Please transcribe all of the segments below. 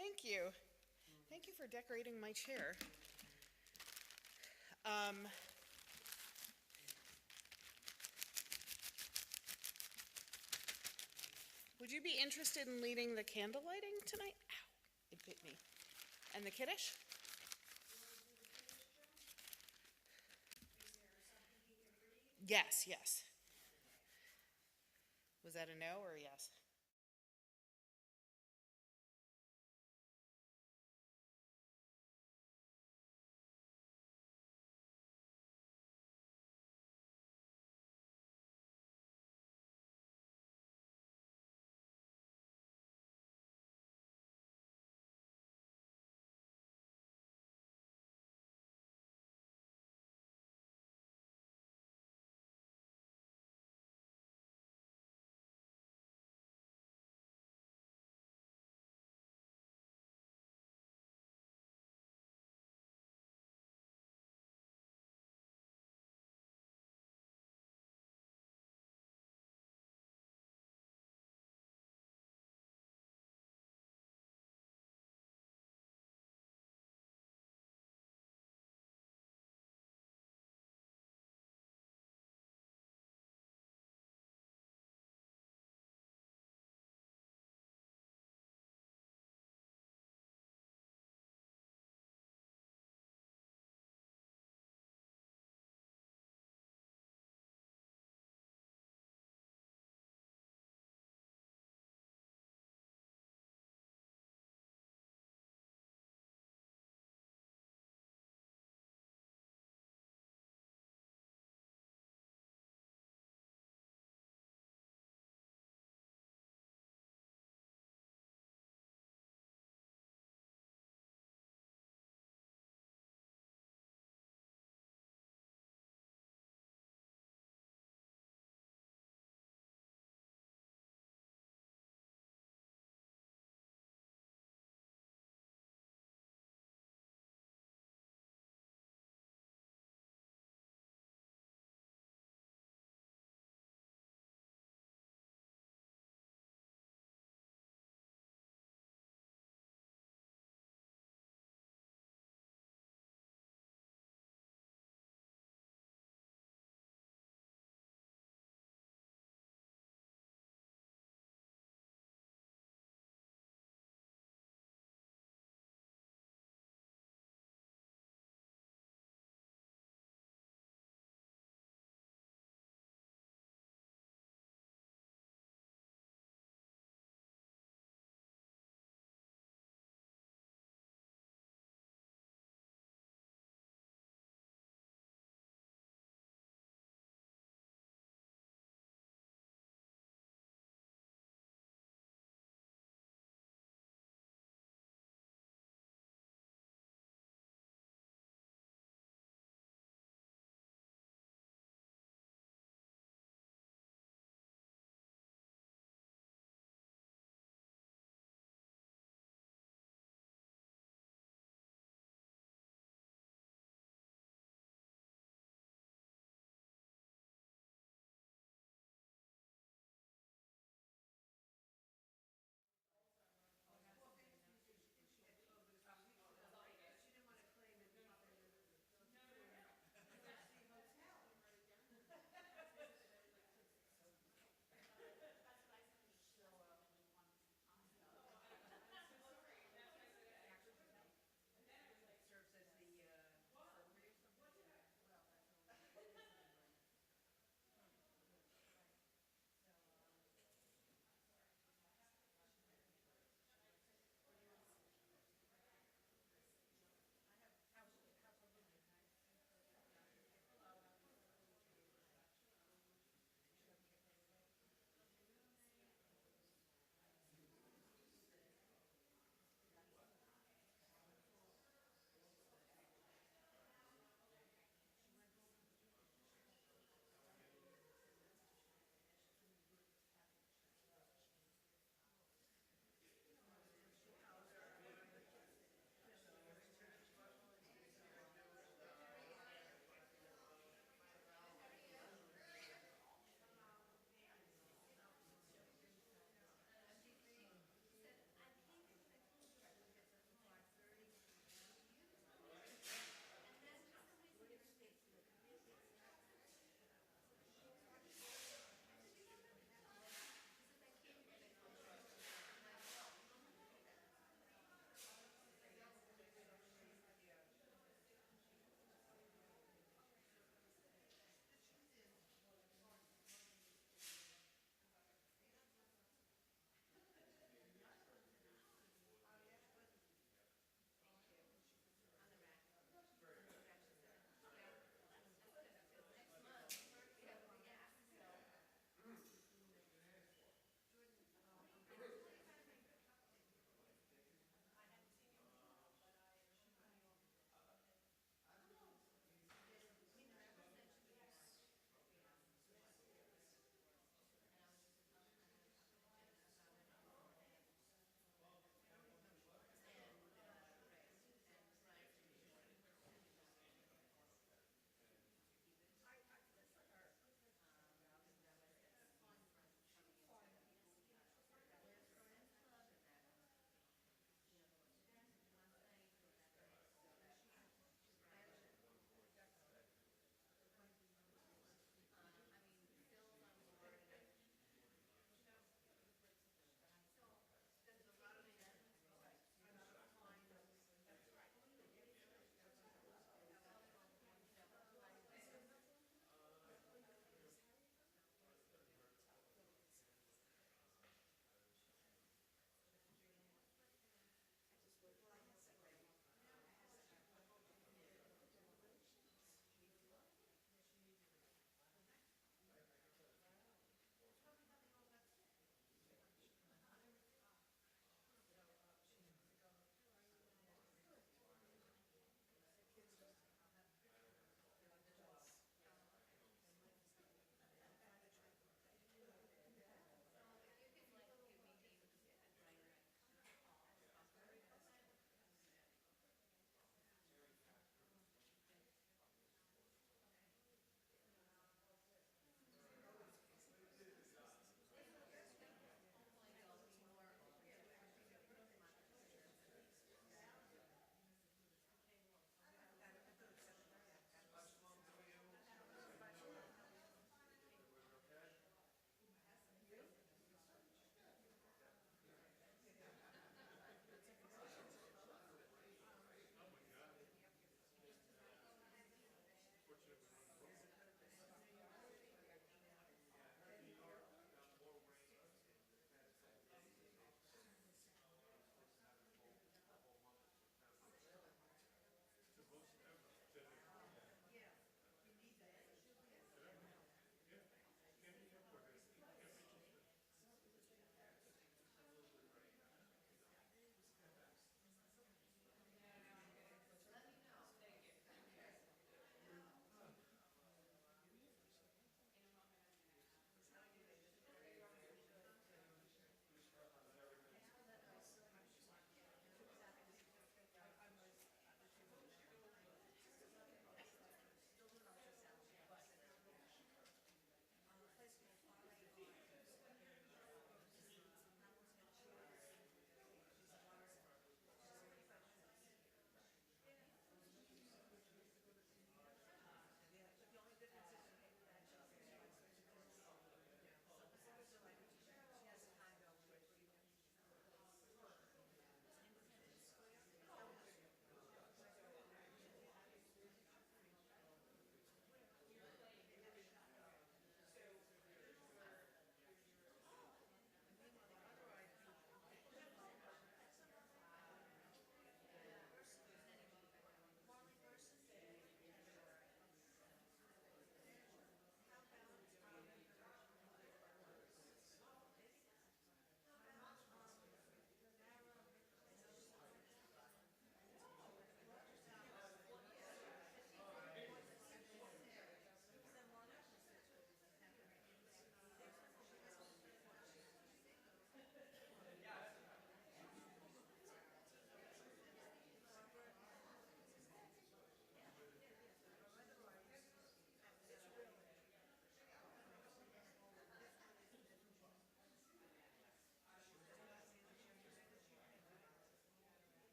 Thank you. Thank you for decorating my chair. Um, would you be interested in leading the candle lighting tonight? Ow, it bit me. And the kiddush? Yes, yes. Was that a no or a yes?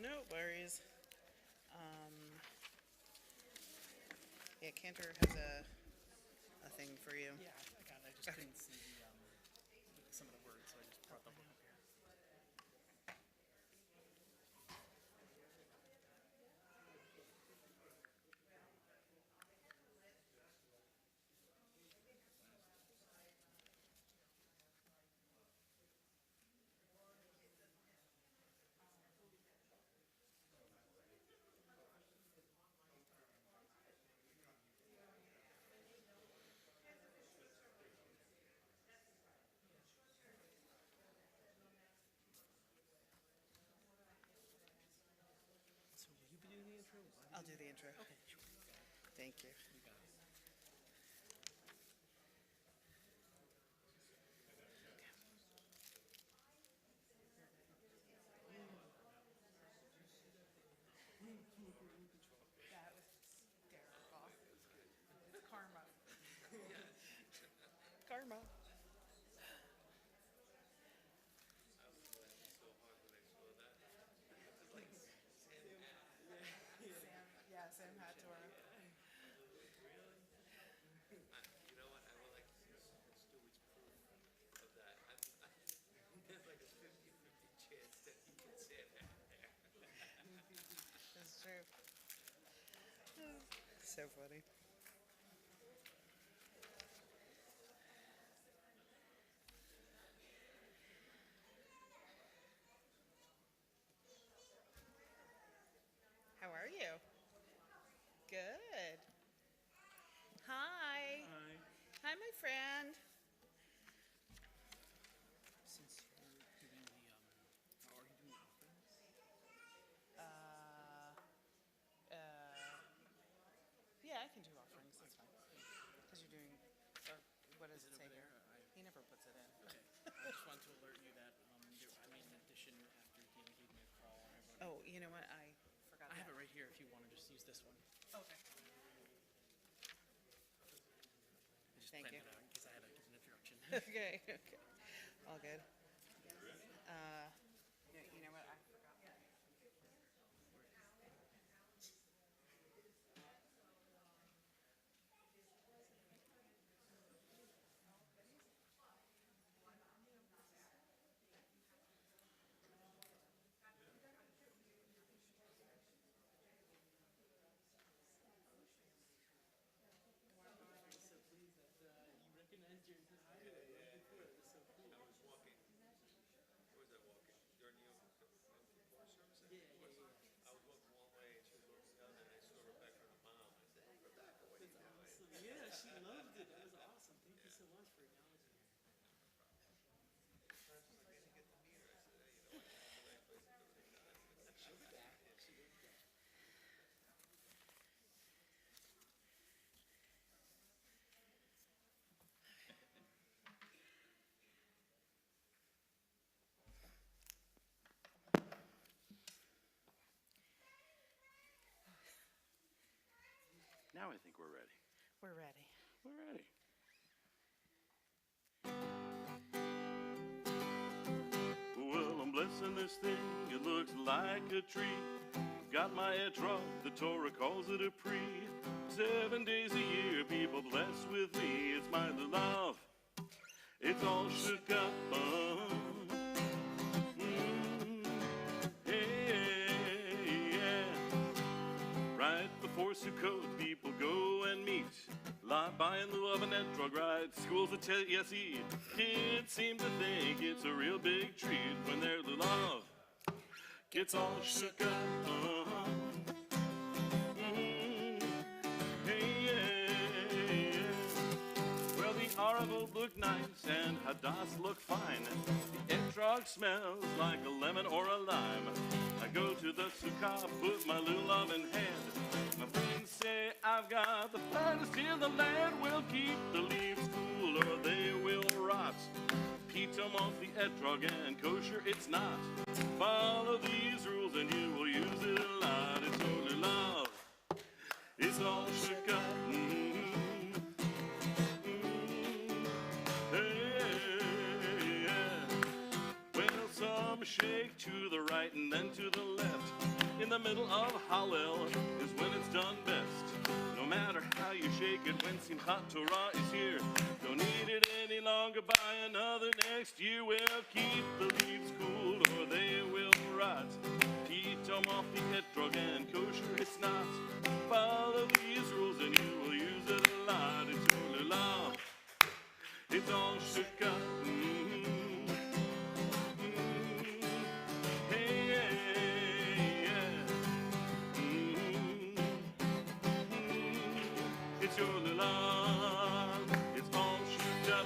No worries. Um, yeah, Cantor has a thing for you. Yeah, I got it. I just couldn't see some of the words, so I just brought the book up here. So will you be doing the intro? I'll do the intro. Okay, sure. Thank you. You got it. That was hysterical. It's karma. Karma. Sam, yeah, Sam had to. You know what? I would like to see Stewie's proof of that. There's like a 50-50 chance that he can say that. That's true. So funny. How are you? Good. Hi. Hi. Hi, my friend. Since you're doing how are you doing offerings? Yeah, I can do offerings. That's fine. Because you're doing, or what does it Is it say over here? there? He never puts it in. Okay. I just wanted to alert you that I made an addition after Dean gave me a call. And I wrote Oh, you know what? I forgot I that. have it right here if you want to just use this one. Okay. I just Thank planned you. it out in case I had to give an introduction. Okay, okay. All good. You know what? I forgot that. So pleased that you recognized your design. So cool. I was walking. Where was I walking? During the Yom service? Yeah. I was walking one way and she was walking the other, and I saw Rebecca and her mom. I said, "Hey, Rebecca, what are you doing?" Awesome. Yeah, she loved it. That was awesome. Thank you so much for acknowledging her. She's like, "I didn't get to meet her." I said, "Hey, you know what? This is the right place to do it." She'll be back. She will be back. Now I think we're ready. We're ready. We're ready. Well, I'm blessing this thing. It looks like a tree. Got my etrog, the Torah calls it a pre. 7 days a year, people blessed with me. It's my love. It's all shook up. Hey, yeah. Right before Sukkot, people go and meet. Lot by in lieu of an etrog ride. Schools that tell yes, eat. Kids seem to think it's a real big treat when their love gets all shook up. Hey, yeah. Well, the Aravo look nice and Hadass look fine. The etrog smells like a lemon or a lime. I go to the sukkah, put my lulav in hand. My friends say I've got the finest in the land. We'll keep the leaves cool or they will rot. Pitom off the etrog and kosher it's not. Follow these rules and you will use it a lot. It's only love. It's all shook up. Hey, yeah. Well, some shake to the right and then to the left. the middle of Hallel is when it's done best. No matter how you shake it when Simchat Torah is here, don't need it any longer, buy another next year. Well, keep the leaves cool or they will rot. Eat them off the etrog and kosher it's not. Follow these rules and you will use it a lot. It's Ulula. It's all Sukkot. Hey, yeah. It's your Lula. It's all Sukkot.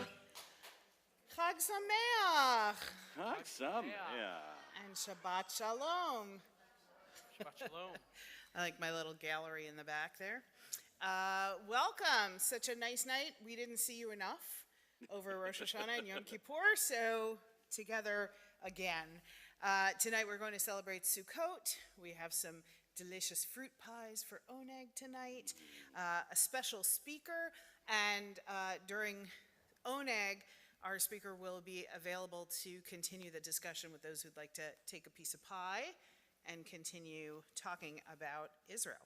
Chag Sameach Chag Sameach. and Shabbat Shalom. Shabbat shalom. I like my little gallery in the back there. Welcome. Such a nice night. We didn't see you enough over Rosh Hashanah and Yom Kippur, so together again. Tonight we're going to celebrate Sukkot. We have some delicious fruit pies for Oneg tonight, a special speaker, and during Oneg, our speaker will be available to continue the discussion with those who'd like to take a piece of pie and continue talking about Israel.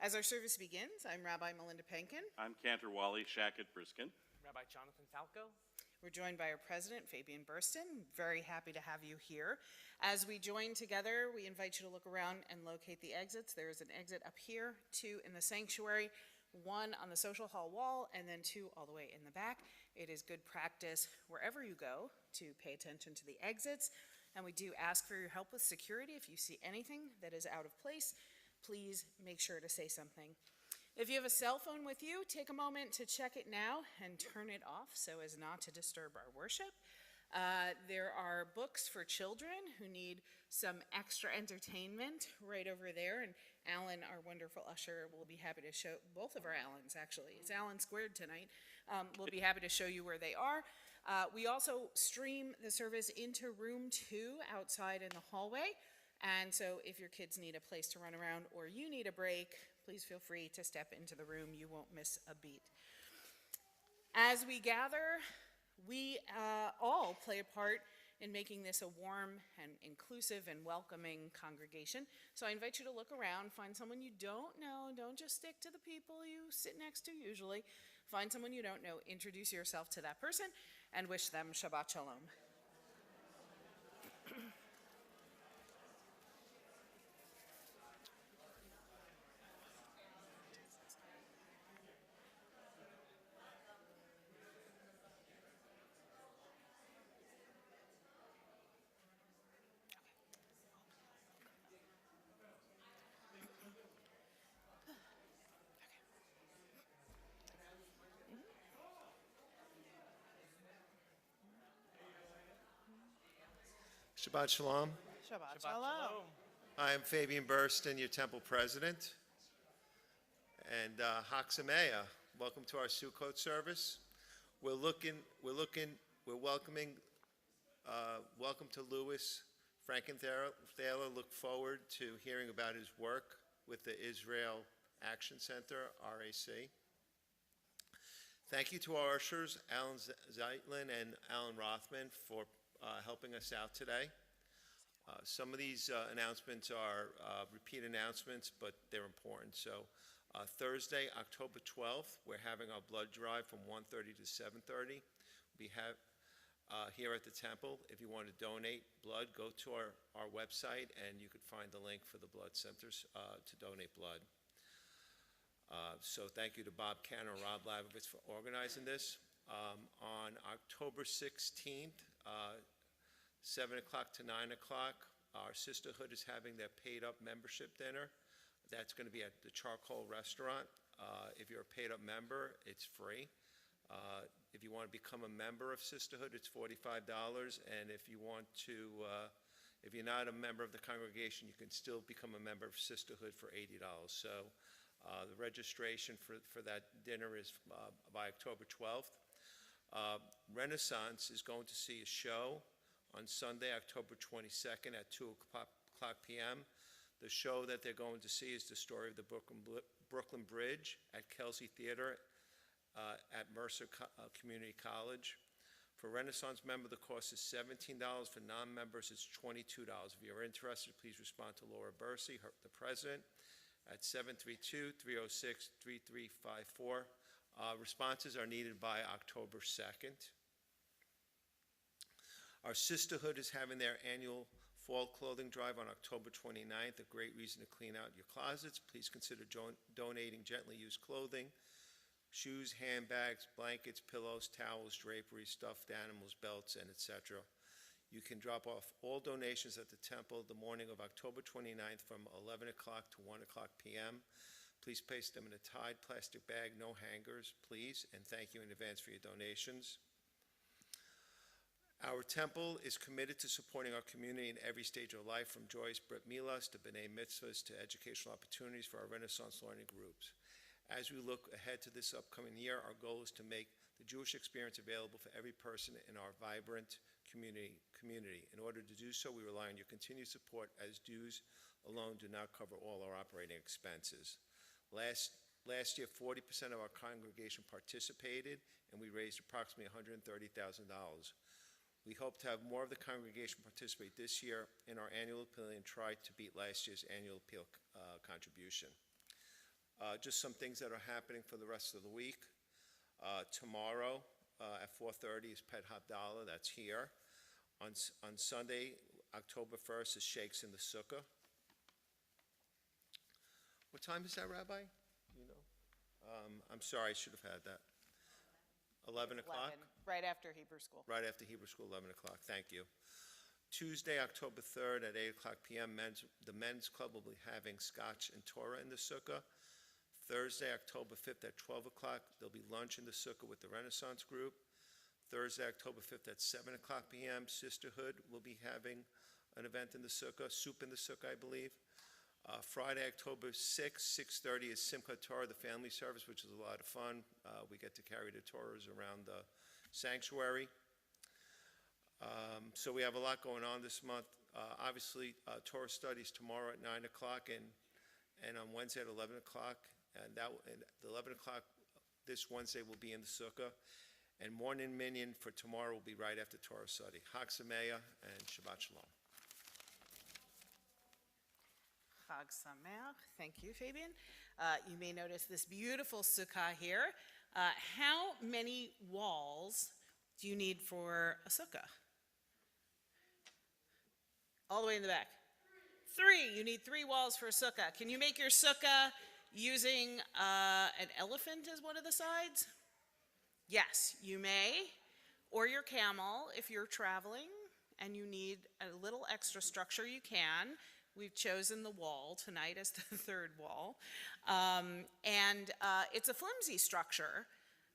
As our service begins, I'm Rabbi Melinda Penkin. I'm Cantor Wally Shackett Briskin. Rabbi Jonathan Falco. We're joined by our president, Fabian Burston. Very happy to have you here. As we join together, we invite you to look around and locate the exits. There is an exit up here, 2 in the sanctuary, 1 on the social hall wall, and then 2 all the way in the back. It is good practice wherever you go to pay attention to the exits. And we do ask for your help with security. If you see anything that is out of place, please make sure to say something. If you have a cell phone with you, take a moment to check it now and turn it off so as not to disturb our worship. There are books for children who need some extra entertainment right over there. And Alan, our wonderful usher, will be happy to show, both of our Allens actually, it's Allen Squared tonight, we'll be happy to show you where they are. We also stream the service into room 2 outside in the hallway. And so if your kids need a place to run around or you need a break, please feel free to step into the room. You won't miss a beat. As we gather, we all play a part in making this a warm and inclusive and welcoming congregation. So I invite you to look around, find someone you don't know. Don't just stick to the people you sit next to usually. Find someone you don't know, introduce yourself to that person, and wish them Shabbat Shalom. Shabbat Shalom. Shabbat Shabbat Shalom. shalom. I am Fabian Burston, your temple president. And Chag Sameach. Welcome to our Sukkot service. We're welcoming, welcome to Louis Frankenthaler. Look forward to hearing about his work with the Israel Action Center, RAC. Thank you to our ushers, Alan Zeitlin and Alan Rothman, for helping us out today. Some of these announcements are repeat announcements, but they're important. So Thursday, October 12th, we're having our blood drive from 1:30 to 7:30. We have here at the temple. If you want to donate blood, go to our website and you could find the link for the blood centers to donate blood. So thank you to Bob Canner and Rob Lavovitz for organizing this. On October 16th, 7 o'clock to 9 o'clock, our sisterhood is having their paid-up membership dinner. That's going to be at the Charcoal Restaurant. If you're a paid-up member, it's free. If you want to become a member of Sisterhood, it's $45. And if you want to, if you're not a member of the congregation, you can still become a member of Sisterhood for $80. So the registration for that dinner is by October 12th. Renaissance is going to see a show on Sunday, October 22nd at 2 o'clock p.m. The show that they're going to see is the story of the Brooklyn Bridge at Kelsey Theater at Mercer Community College. For Renaissance member, the cost is $17. For non-members, it's $22. If you're interested, please respond to Laura Bursey, the president, at 732-306-3354. Responses are needed by October 2nd. Our sisterhood is having their annual fall clothing drive on October 29th, a great reason to clean out your closets. Please consider donating gently used clothing, shoes, handbags, blankets, pillows, towels, draperies, stuffed animals, belts, and etc. You can drop off all donations at the temple the morning of October 29th from 11 o'clock to 1 o'clock p.m. Please place them in a tied plastic bag, no hangers, please, and thank you in advance for your donations. Our temple is committed to supporting our community in every stage of life, from joyous Brit Milas to B'nai Mitzvahs to educational opportunities for our Renaissance learning groups. As we look ahead to this upcoming year, our goal is to make the Jewish experience available for every person in our vibrant community. In order to do so, we rely on your continued support, as dues alone do not cover all our operating expenses. Last year, 40% of our congregation participated, and we raised approximately $130,000. We hope to have more of the congregation participate this year in our annual appeal and try to beat last year's annual appeal contribution. Just some things that are happening for the rest of the week. Tomorrow at 4:30 is Pet Havdalah, that's here. On Sunday, October 1st, is Shakes in the Sukkah. What time is that, Rabbi? You know? I'm sorry, I should have had that. 11 o'clock? 11, right after Hebrew school. Right after Hebrew school, 11 o'clock. Thank you. Tuesday, October 3rd at 8 o'clock p.m., the Men's Club will be having Scotch and Torah in the Sukkah. Thursday, October 5th at 12 o'clock, there'll be lunch in the Sukkah with the Renaissance group. Thursday, October 5th at 7 o'clock p.m., Sisterhood will be having an event in the Sukkah, soup in the Sukkah, I believe. Friday, October 6th, 6:30 is Simchat Torah, the family service, which is a lot of fun. We get to carry the Torahs around the sanctuary. So we have a lot going on this month. Obviously, Torah studies tomorrow at 9 o'clock and on Wednesday at 11 o'clock. And the 11 o'clock this Wednesday will be in the Sukkah. And morning minyan for tomorrow will be right after Torah study. Chag Sameach and Shabbat Shalom. Chag Sameach. Thank you, Fabian. You may notice this beautiful sukkah here. How many walls do you need for a sukkah? All the way in the back. 3. You need 3 walls for a sukkah. Can you make your sukkah using an elephant as one of the sides? Yes, you may. Or your camel if you're traveling and you need a little extra structure, you can. We've chosen the wall tonight as the 3rd wall. It's a flimsy structure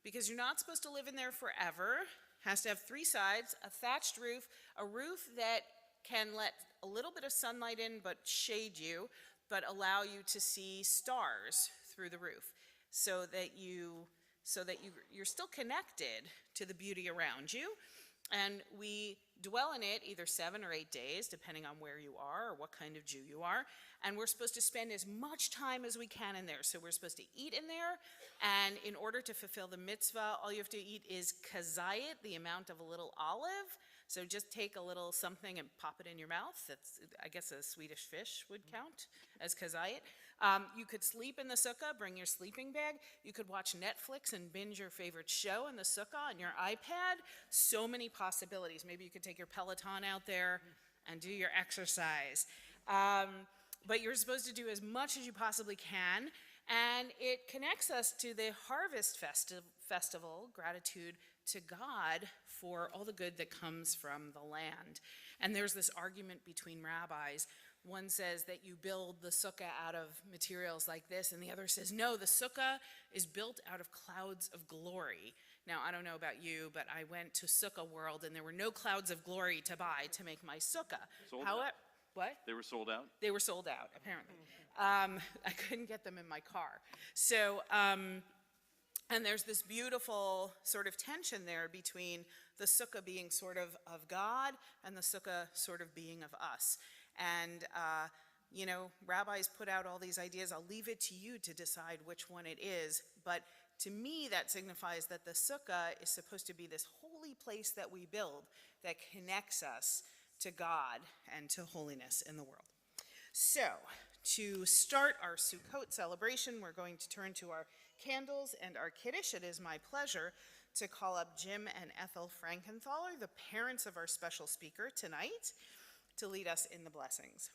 because you're not supposed to live in there forever. Has to have 3 sides, a thatched roof, a roof that can let a little bit of sunlight in but shade you, but allow you to see stars through the roof so that you're still connected to the beauty around you. And we dwell in it either 7 or 8 days, depending on where you are or what kind of Jew you are. And we're supposed to spend as much time as we can in there. So we're supposed to eat in there. And in order to fulfill the mitzvah, all you have to eat is kazayit, the amount of a little olive. So just take a little something and pop it in your mouth. That's, I guess a Swedish fish would count as kazayit. You could sleep in the sukkah, bring your sleeping bag. You could watch Netflix and binge your favorite show in the sukkah on your iPad. So many possibilities. Maybe you could take your Peloton out there and do your exercise. But you're supposed to do as much as you possibly can. And it connects us to the Harvest Festival, gratitude to God for all the good that comes from the land. And there's this argument between rabbis. One says that you build the sukkah out of materials like this, and the other says, no, the sukkah is built out of clouds of glory. Now, I don't know about you, but I went to Sukkah World, and there were no clouds of glory to buy to make my sukkah. Sold out? What? They were sold out? They were sold out, apparently. I couldn't get them in my car. So, and there's this beautiful sort of tension there between the sukkah being sort of God and the sukkah sort of being of us. And Rabbis put out all these ideas. I'll leave it to you to decide which one it is. But to me, that signifies that the sukkah is supposed to be this holy place that we build that connects us to God and to holiness in the world. So, to start our Sukkot celebration, we're going to turn to our candles and our Kiddush. It is my pleasure to call up Jim and Ethel Frankenthaler, the parents of our special speaker tonight, to lead us in the blessings.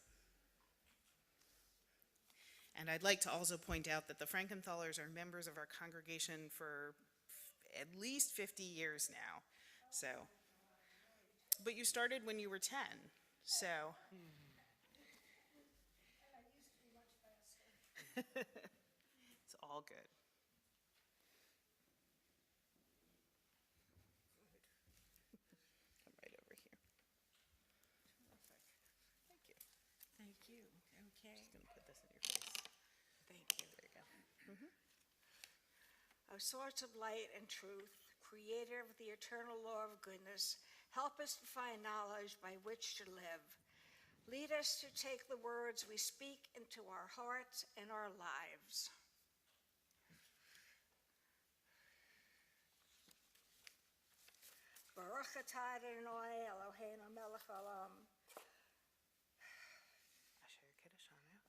And I'd like to also point out that the Frankenthalers are members of our congregation for at least 50 years now. So, but you started when you were 10, so. It's all good. Come right over here. Perfect. Thank you. Thank you. Okay. Just gonna put this in your face. Thank you. There you go. O source of light and truth, creator of the eternal law of goodness, help us to find knowledge by which to live. Lead us to take the words we speak into our hearts and our lives. Baruch atah Adonai Eloheinu melech haolam,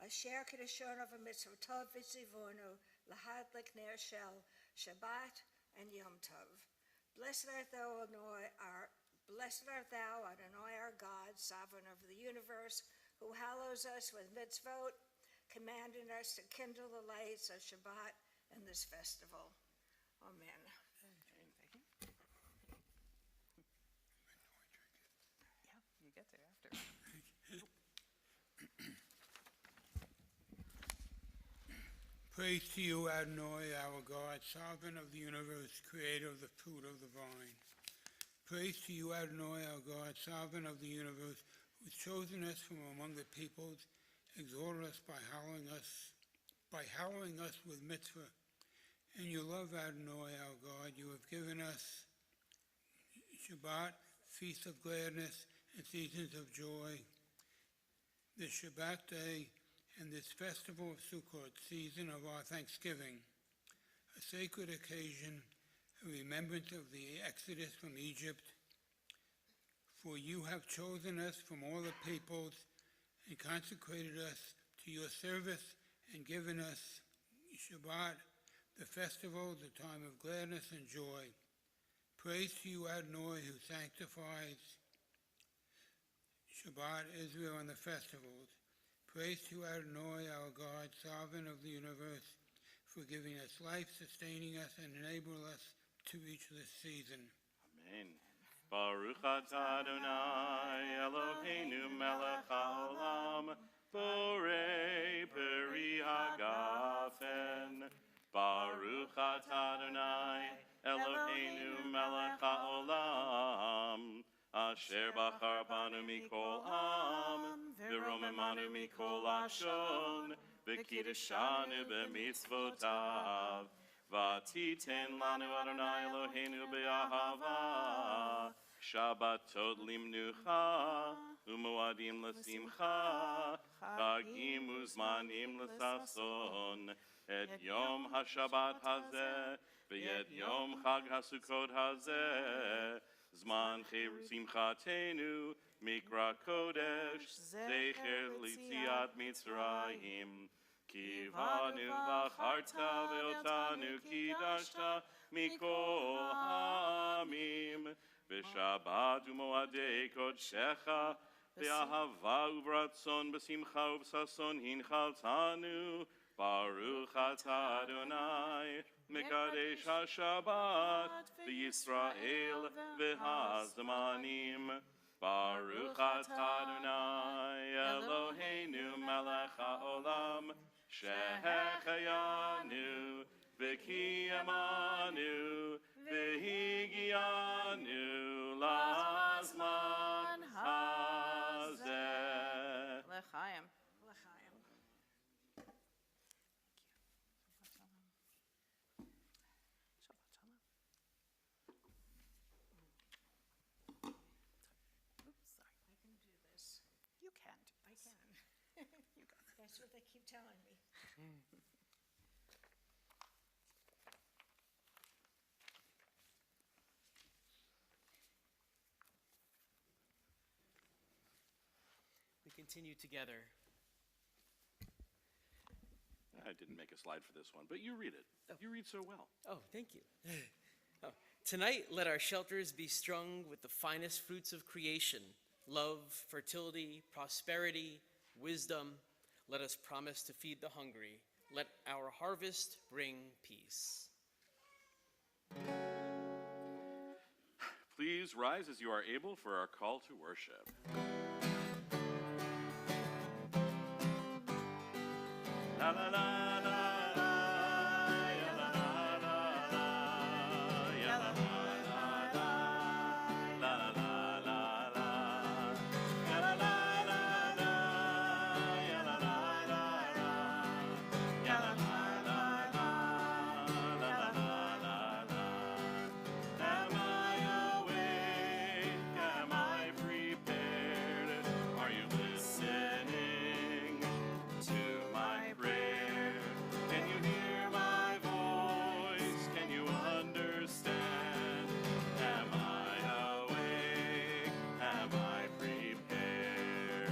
asher kiddushonu v'mitzvotov v'tzivonu lahadlik ner shel Shabbat and Yom Tov. Blessed art thou, Adonai, our God, sovereign of the universe, who hallows us with mitzvot, commanding us to kindle the lights of Shabbat in this festival. Amen. Yeah, you get there after. Praise to you, Adonai, our God, sovereign of the universe, creator of the fruit of the vine. Praise to you, Adonai, our God, sovereign of the universe, who's chosen us from among the peoples, exalted us by hallowing us with mitzvah. In your love, Adonai, our God, you have given us Shabbat, feast of gladness, and seasons of joy. This Shabbat day and this festival of Sukkot, season of our thanksgiving, a sacred occasion, a remembrance of the exodus from Egypt. For you have chosen us from all the peoples and consecrated us to your service and given us Shabbat, the festival, the time of gladness and joy. Praise to you, Adonai, who sanctifies Shabbat, Israel, and the festivals. Praise to you, Adonai, our God, sovereign of the universe, for giving us life, sustaining us, and enabling us to reach this season. Amen. Baruch atah Adonai Eloheinu melech haolam, borei peri hagafen. Baruch atah Adonai Eloheinu melech haolam, asher bachar banu mikol am, v'romemanu mikol ashon, v'kiddushanu b'mitzvotav. V'titen lanu Adonai Eloheinu be'ahava, Shabbatot limnucha, u'moadim l'simcha, chagim u'zmanim l'sason, et yom ha'shabbat hazeh, ve'et yom chag ha'sukkot hazeh, zman simchatenu, mikra kodesh, zecher l'tziat Mitzrayim. Kivanu v'acharta ve'otanu kidashta mikol ha'amim, v'shabbat u'moadei kodshecha, ve'ahava u'vratzon b'simcha u'b'sason hinchaltanu. Baruch atah Adonai, mekadesh ha'shabbat, v'Yisrael v'hazmanim. Baruch atah Adonai, Eloheinu melech ha'olam, Shehechayanu, v'kiyamanu, v'higianu, lazman hazeh. L'chaim. L'chaim. Shabbat shalom. Oops, sorry. I can do this. You can do I this. can. You got That's what they keep telling me. We continue together. I didn't make a slide for this one, but you read it. You read so well. Oh, thank you. Oh, tonight, let our shelters be strung with the finest fruits of creation: love, fertility, prosperity, wisdom. Let us promise to feed the hungry. Let our harvest bring peace. Please rise as you are able for our call to worship. La la la la la, ya la la la la, ya la la la la, la la la la la, ya la la la la, ya la la la la, ya la la la la, la la la la. Am I awake? Am I prepared? Are you listening to my prayer? Can you hear my voice? Can you understand? Am I awake? Am I prepared?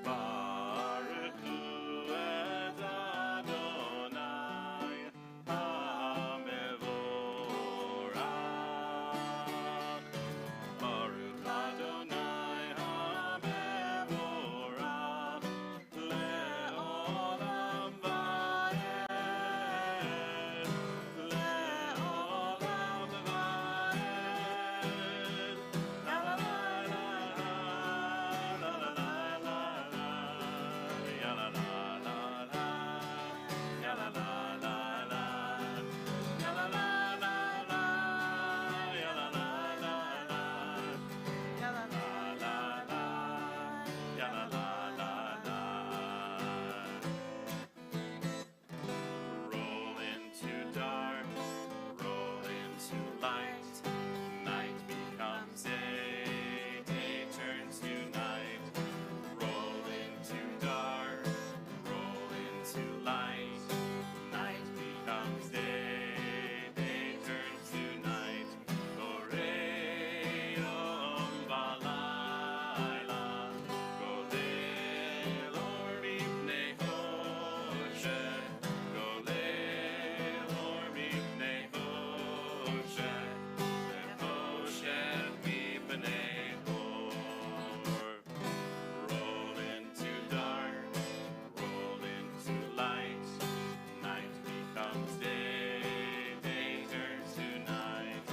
Baruch Hu et Adonai HaMevorach. Baruch Adonai HaMevorach le'olam va'ed, le'olam va'ed. La la la la la, la la la la la, ya la la la la, ya la la la la, ya la la la la, ya la la la la. Ya la la la la, ya la la la la. Roll into dark, roll into light. Night becomes day, day turns to night. Roll into dark, roll into light. Night becomes day, day turns to night. Goreyom balayla, golelor mipnei Hoshe, golelor mipnei Hoshe, Hoshe mipnei Hor. Roll into dark, roll into light. Night becomes day, day turns to night.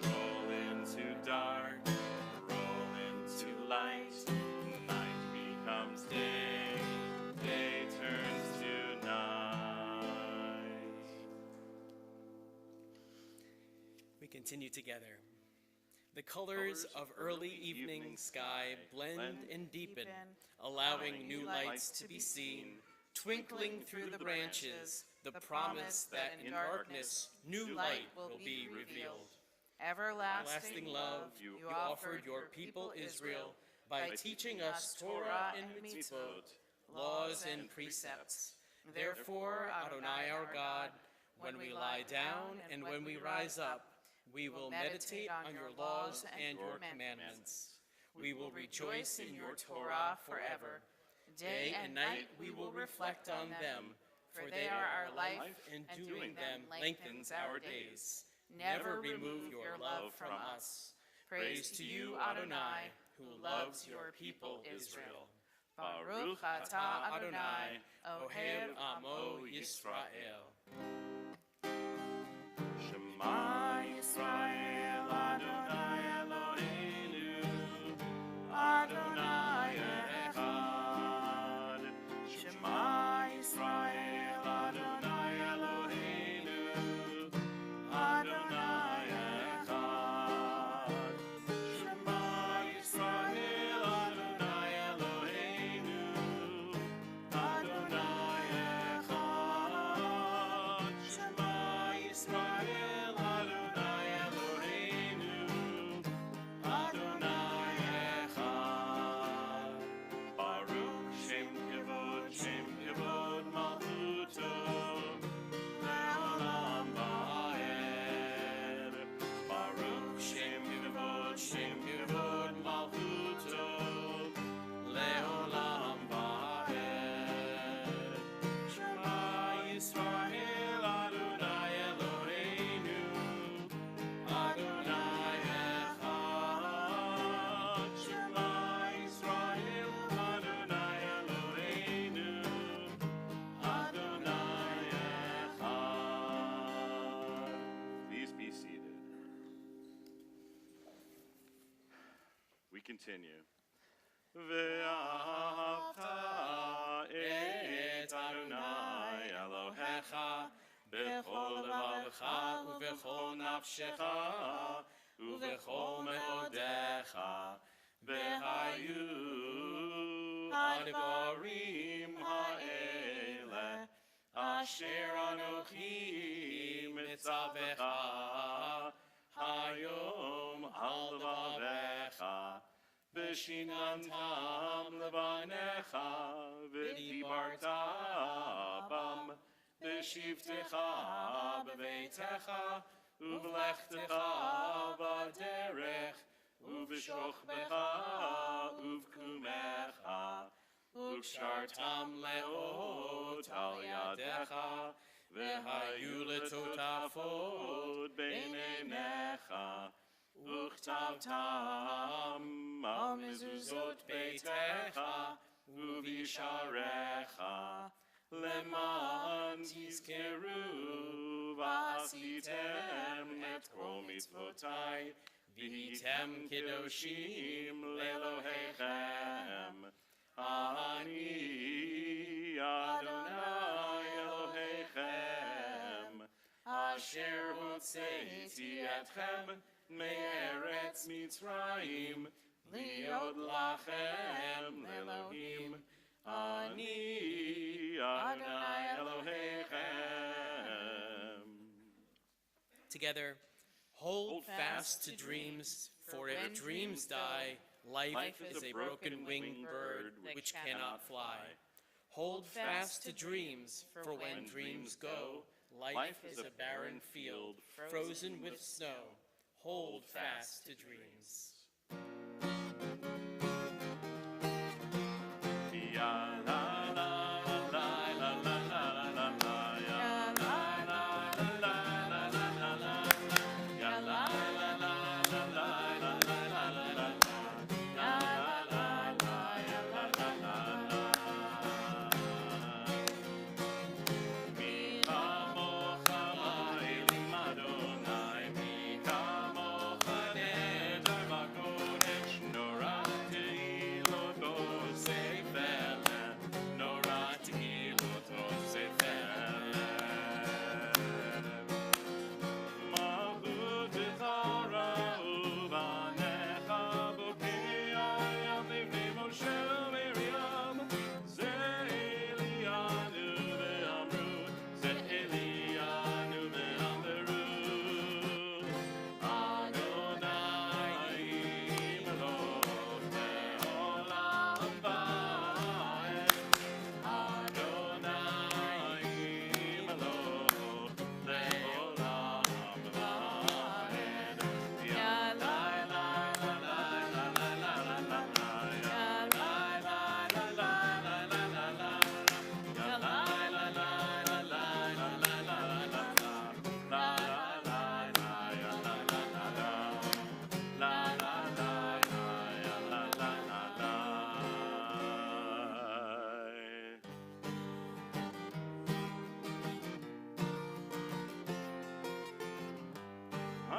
Roll into dark, roll into light. Night becomes day, day turns to night. We continue together. The colors of early evening sky blend and deepen, allowing new lights to be seen, twinkling through the branches, the promise that in darkness new light will be revealed. Everlasting love, you offered your people Israel by teaching us Torah and mitzvot, laws and precepts. Therefore, Adonai our God, when we lie down and when we rise up, we will meditate on your laws and your commandments. We will rejoice in your Torah forever. Day and night we will reflect on them, for they are our life, and doing them lengthens our days. Never remove your love from us. Praise to you, Adonai, who loves your people Israel. Baruch atah Adonai, Ohev Amo Yisrael. Shema Yisrael, Adonai Eloheinu, Adonai Echad. Shema Yisrael, Adonai Eloheinu, Adonai Echad. Shema Yisrael, Adonai Eloheinu, Adonai Echad. continue. Ve'ahavta et Adonai Elohecha b'chol levavecha u'v'chol nafshecha u'v'chol me'odecha v'hayu advarim ha'ele asher anochi mitzavecha hayom al levavecha V'shinantam levanecha v'dibarta bam v'shivtecha b'veitecha uv'lechtecha b'derech uv'shochbecha uv'kumecha u'kshartam leot al yadecha v'hayu letotafot b'neinecha Uchtavtam amizuzot beitecha uvisharecha leman tizkeru v'asitem et kol mitzvotai v'hitem kiddoshim lelohechem ani Adonai Elohechem asher hotzeiti etchem Me'eretz Mitzrayim, liot lachem lelohim, ani Adonai Elohechem. Together, hold fast to dreams, for if dreams die, life is a broken-winged bird which cannot fly. Hold fast to dreams, for when dreams go, life is a barren field, frozen with snow. Hold fast to dreams.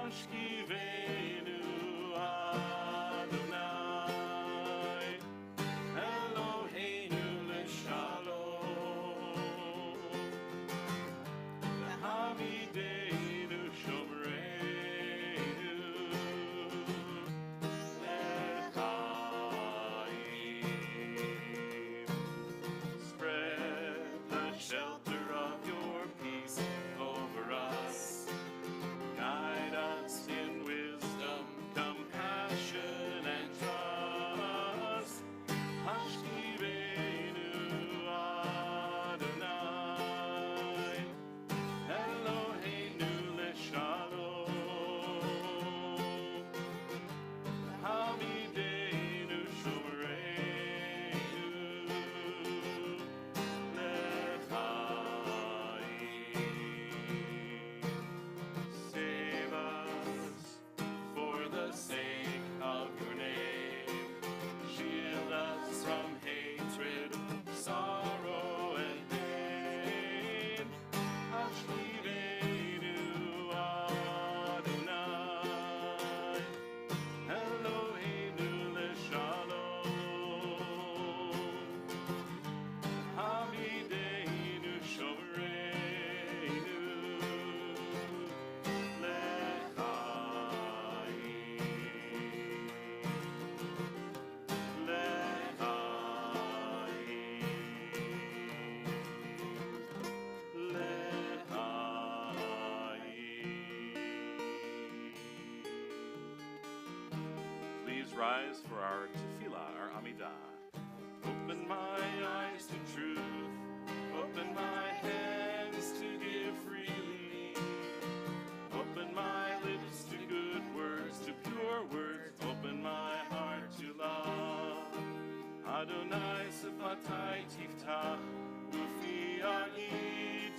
Ashkivenu Adonai Eloheinu l'shalom V'hamidenu shomreinu l'chaim Spread the shelter of your peace over us Guide us in wisdom rise for our tefillah, our amidah. Open my eyes to truth, open my hands to give freely. Open my lips to good words, to pure words, open my heart to love. Adonai sefatai tiftach, ufi ani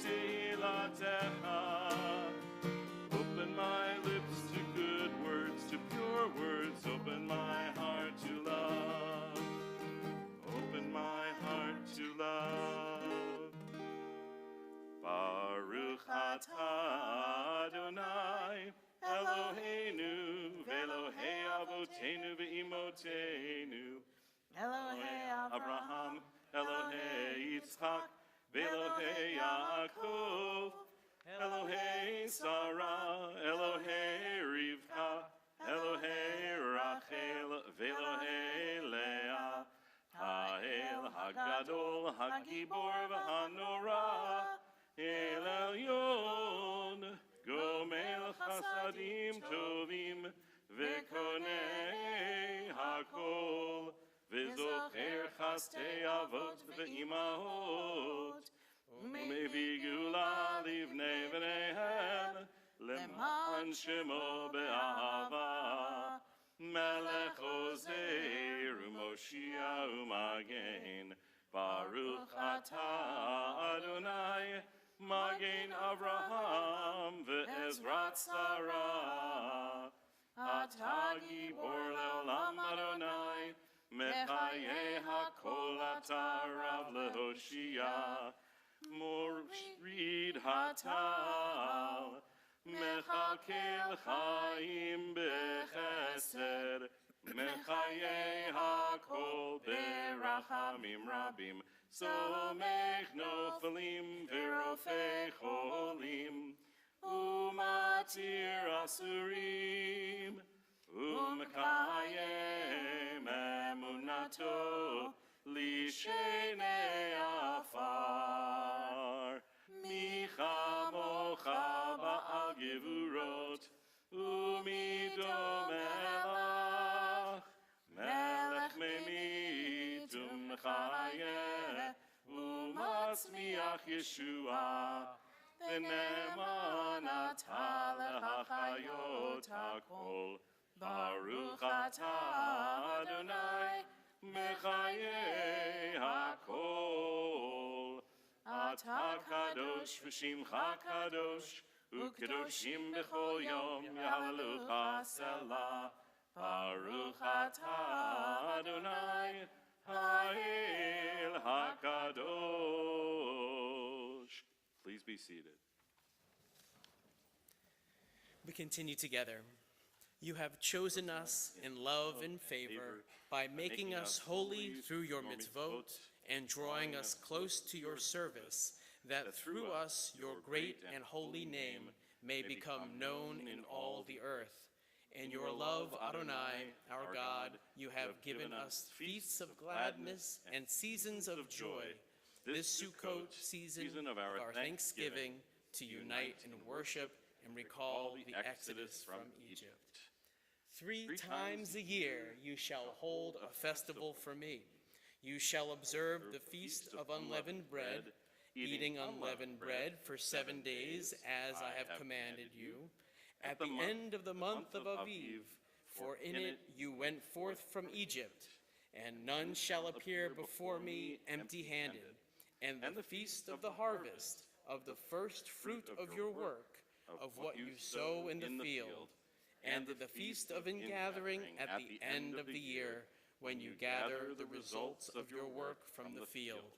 tehilatecha. Open my lips to good words, to pure words, open my heart to love. Open my heart to love. Baruch atah Adonai, Eloheinu, Velohei Avotenu ve'imotenu, Elohei Abraham, Elohei Yitzchak, Velohei Yaakov, Elohei Sarah, Elohei Rivka, Elohei Rachel, Velohei Leah, Ha'el Hagadol, Hagibor v'Hanora, El Elyon, Gomel Chasadim Tovim, Vekonei Hakol, V'zocher Chastei Avot ve'imahot, Umevi Gula livnei v'neihem, Leman Shemo be'ahava, Melech Ozer u'Moshia u'Magen, Baruch atah Adonai, Magen Avraham ve'ezrat Sarah, Atah Gibor le'olam Adonai, Mechaye hakol atah Rav lehoshia, Morid hatal, Mechakel chaim bechesed, Mechaye hakol berachamim rabim, Somech nofelim verofei cholim, Umatir asurim, Umekayem emunato, Lishenei afar, Micha mocha ba'al gevurot, Umidom elach, Melech memit umchayeh, Umatzmiach Yeshua, V'ne'eman atah lehachayot hakol, Baruch atah Adonai, Mechayeh hakol. Atah kadosh v'shimcha kadosh, u'kedoshim b'chol yom yahalelucha selah. Baruch atah Adonai, ha'el hakadosh. Please be seated. We continue together. You have chosen us in love and favor by making us holy through your mitzvot and drawing us close to your service, that through us your great and holy name may become known in all the earth. In your love, Adonai, our God, you have given us feasts of gladness and seasons of joy. This Sukkot season of our thanksgiving, to unite in worship and recall the exodus from Egypt. 3 times a year you shall hold a festival for me. You shall observe the feast of unleavened bread, eating unleavened bread for 7 days, as I have commanded you, at the end of the month of Aviv, for in it you went forth from Egypt, and none shall appear before me empty-handed. And the feast of the harvest, of the first fruit of your work, of what you sow in the field, and the feast of ingathering at the end of the year, when you gather the results of your work from the field.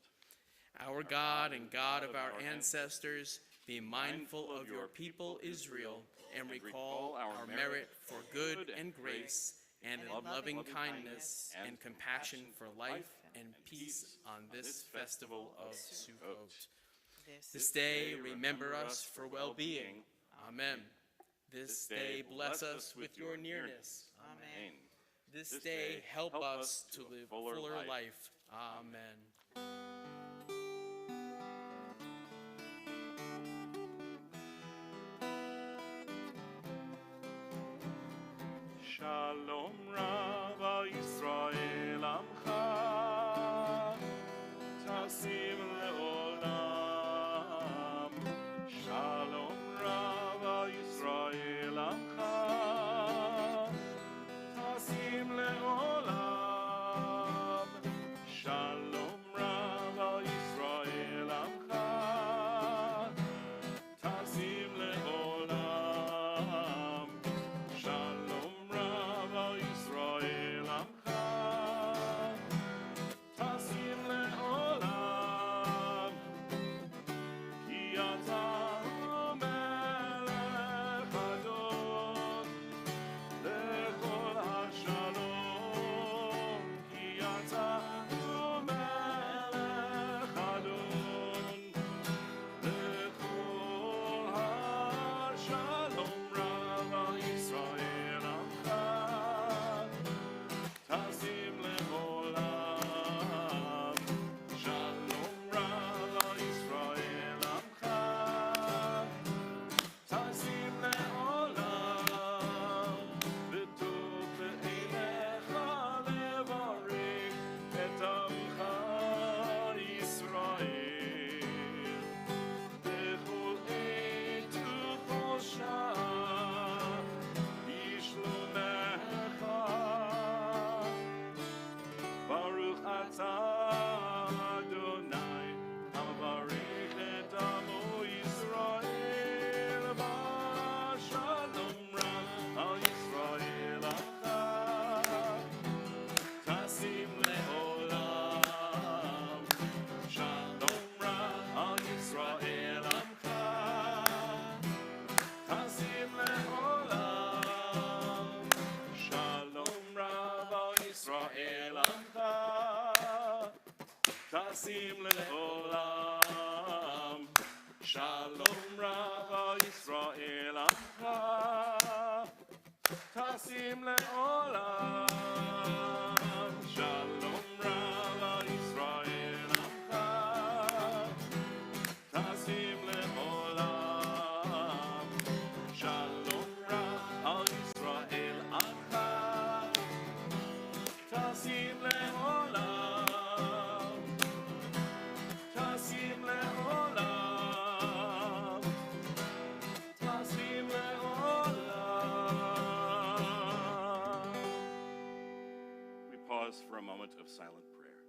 Our God and God of our ancestors, be mindful of your people Israel, and recall our merit for good and grace, and in loving kindness and compassion for life and peace on this festival of Sukkot. This day remember us for well-being. Amen. This day bless us with your nearness. Amen. This day help us to live fuller life. Amen. Shalom Rav טסים לעולם. שלום רב ישראל עמך, טסים לעולם. שלום רב ישראל עמך, טסים לעולם. שלום רב ישראל עמך, טסים לעולם. טסים לעולם. טסים לעולם. We pause for a moment of silent prayer.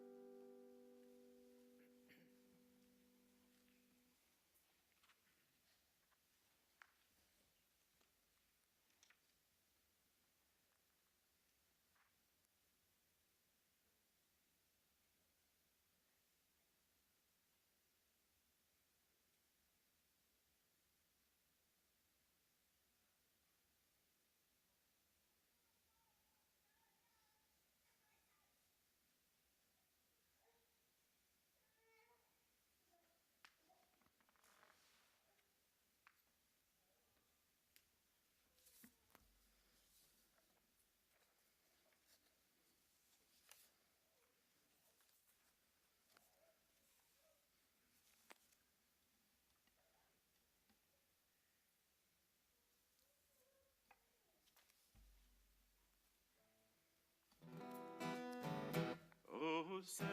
עושה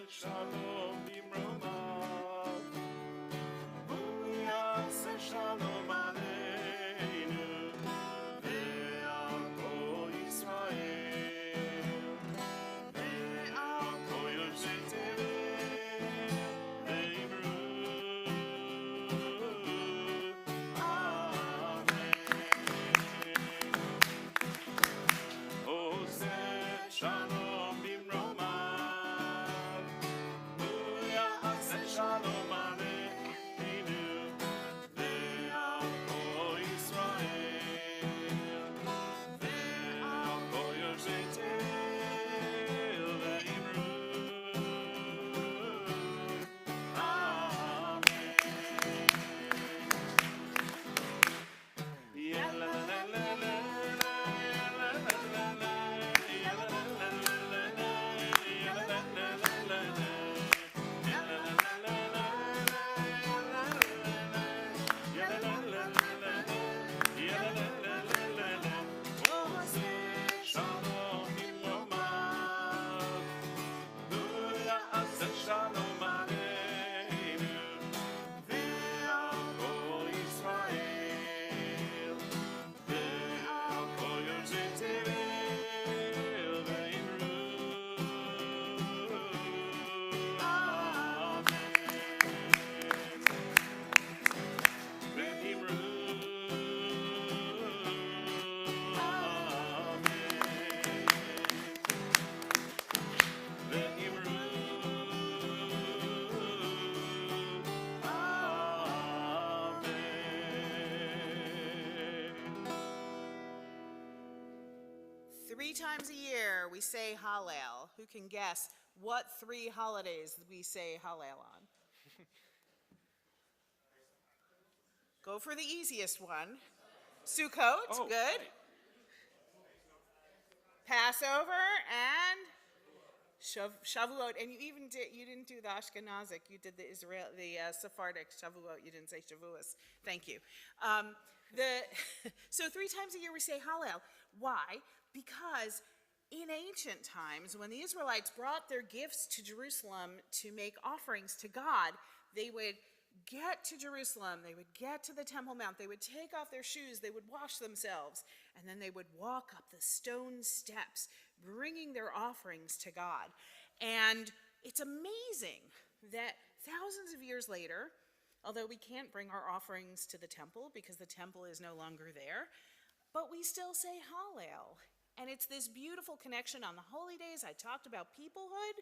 שלום במרומיו, הוא יעשה שלום עלינו ועל כל ישראל, ועל כל יושבי תבל ואמרו אמן. עושה שלום במרומיו, שלום עלינו ועל כל ישראל, ועל כל יושבי תבל ואמרו אמן. שלום עלינו ועל כל ישראל, ועל כל יושבי תבל ואמרו אמן. Three times a year, we say Hallel. Who can guess what 3 holidays we say Hallel on? Go for the easiest one. Sukkot, Oh, good. right. Passover and Shavuot. And you didn't do the Ashkenazic. You did the Sephardic Shavuot. You didn't say Shavuos. Thank you. So 3 times a year we say Hallel. Why? Because in ancient times, when the Israelites brought their gifts to Jerusalem to make offerings to God, they would get to Jerusalem, they would get to the Temple Mount, they would take off their shoes, they would wash themselves, and then they would walk up the stone steps, bringing their offerings to God. And it's amazing that thousands of years later, although we can't bring our offerings to the temple because the temple is no longer there, but we still say Hallel. And it's this beautiful connection on the holy days. I talked about peoplehood.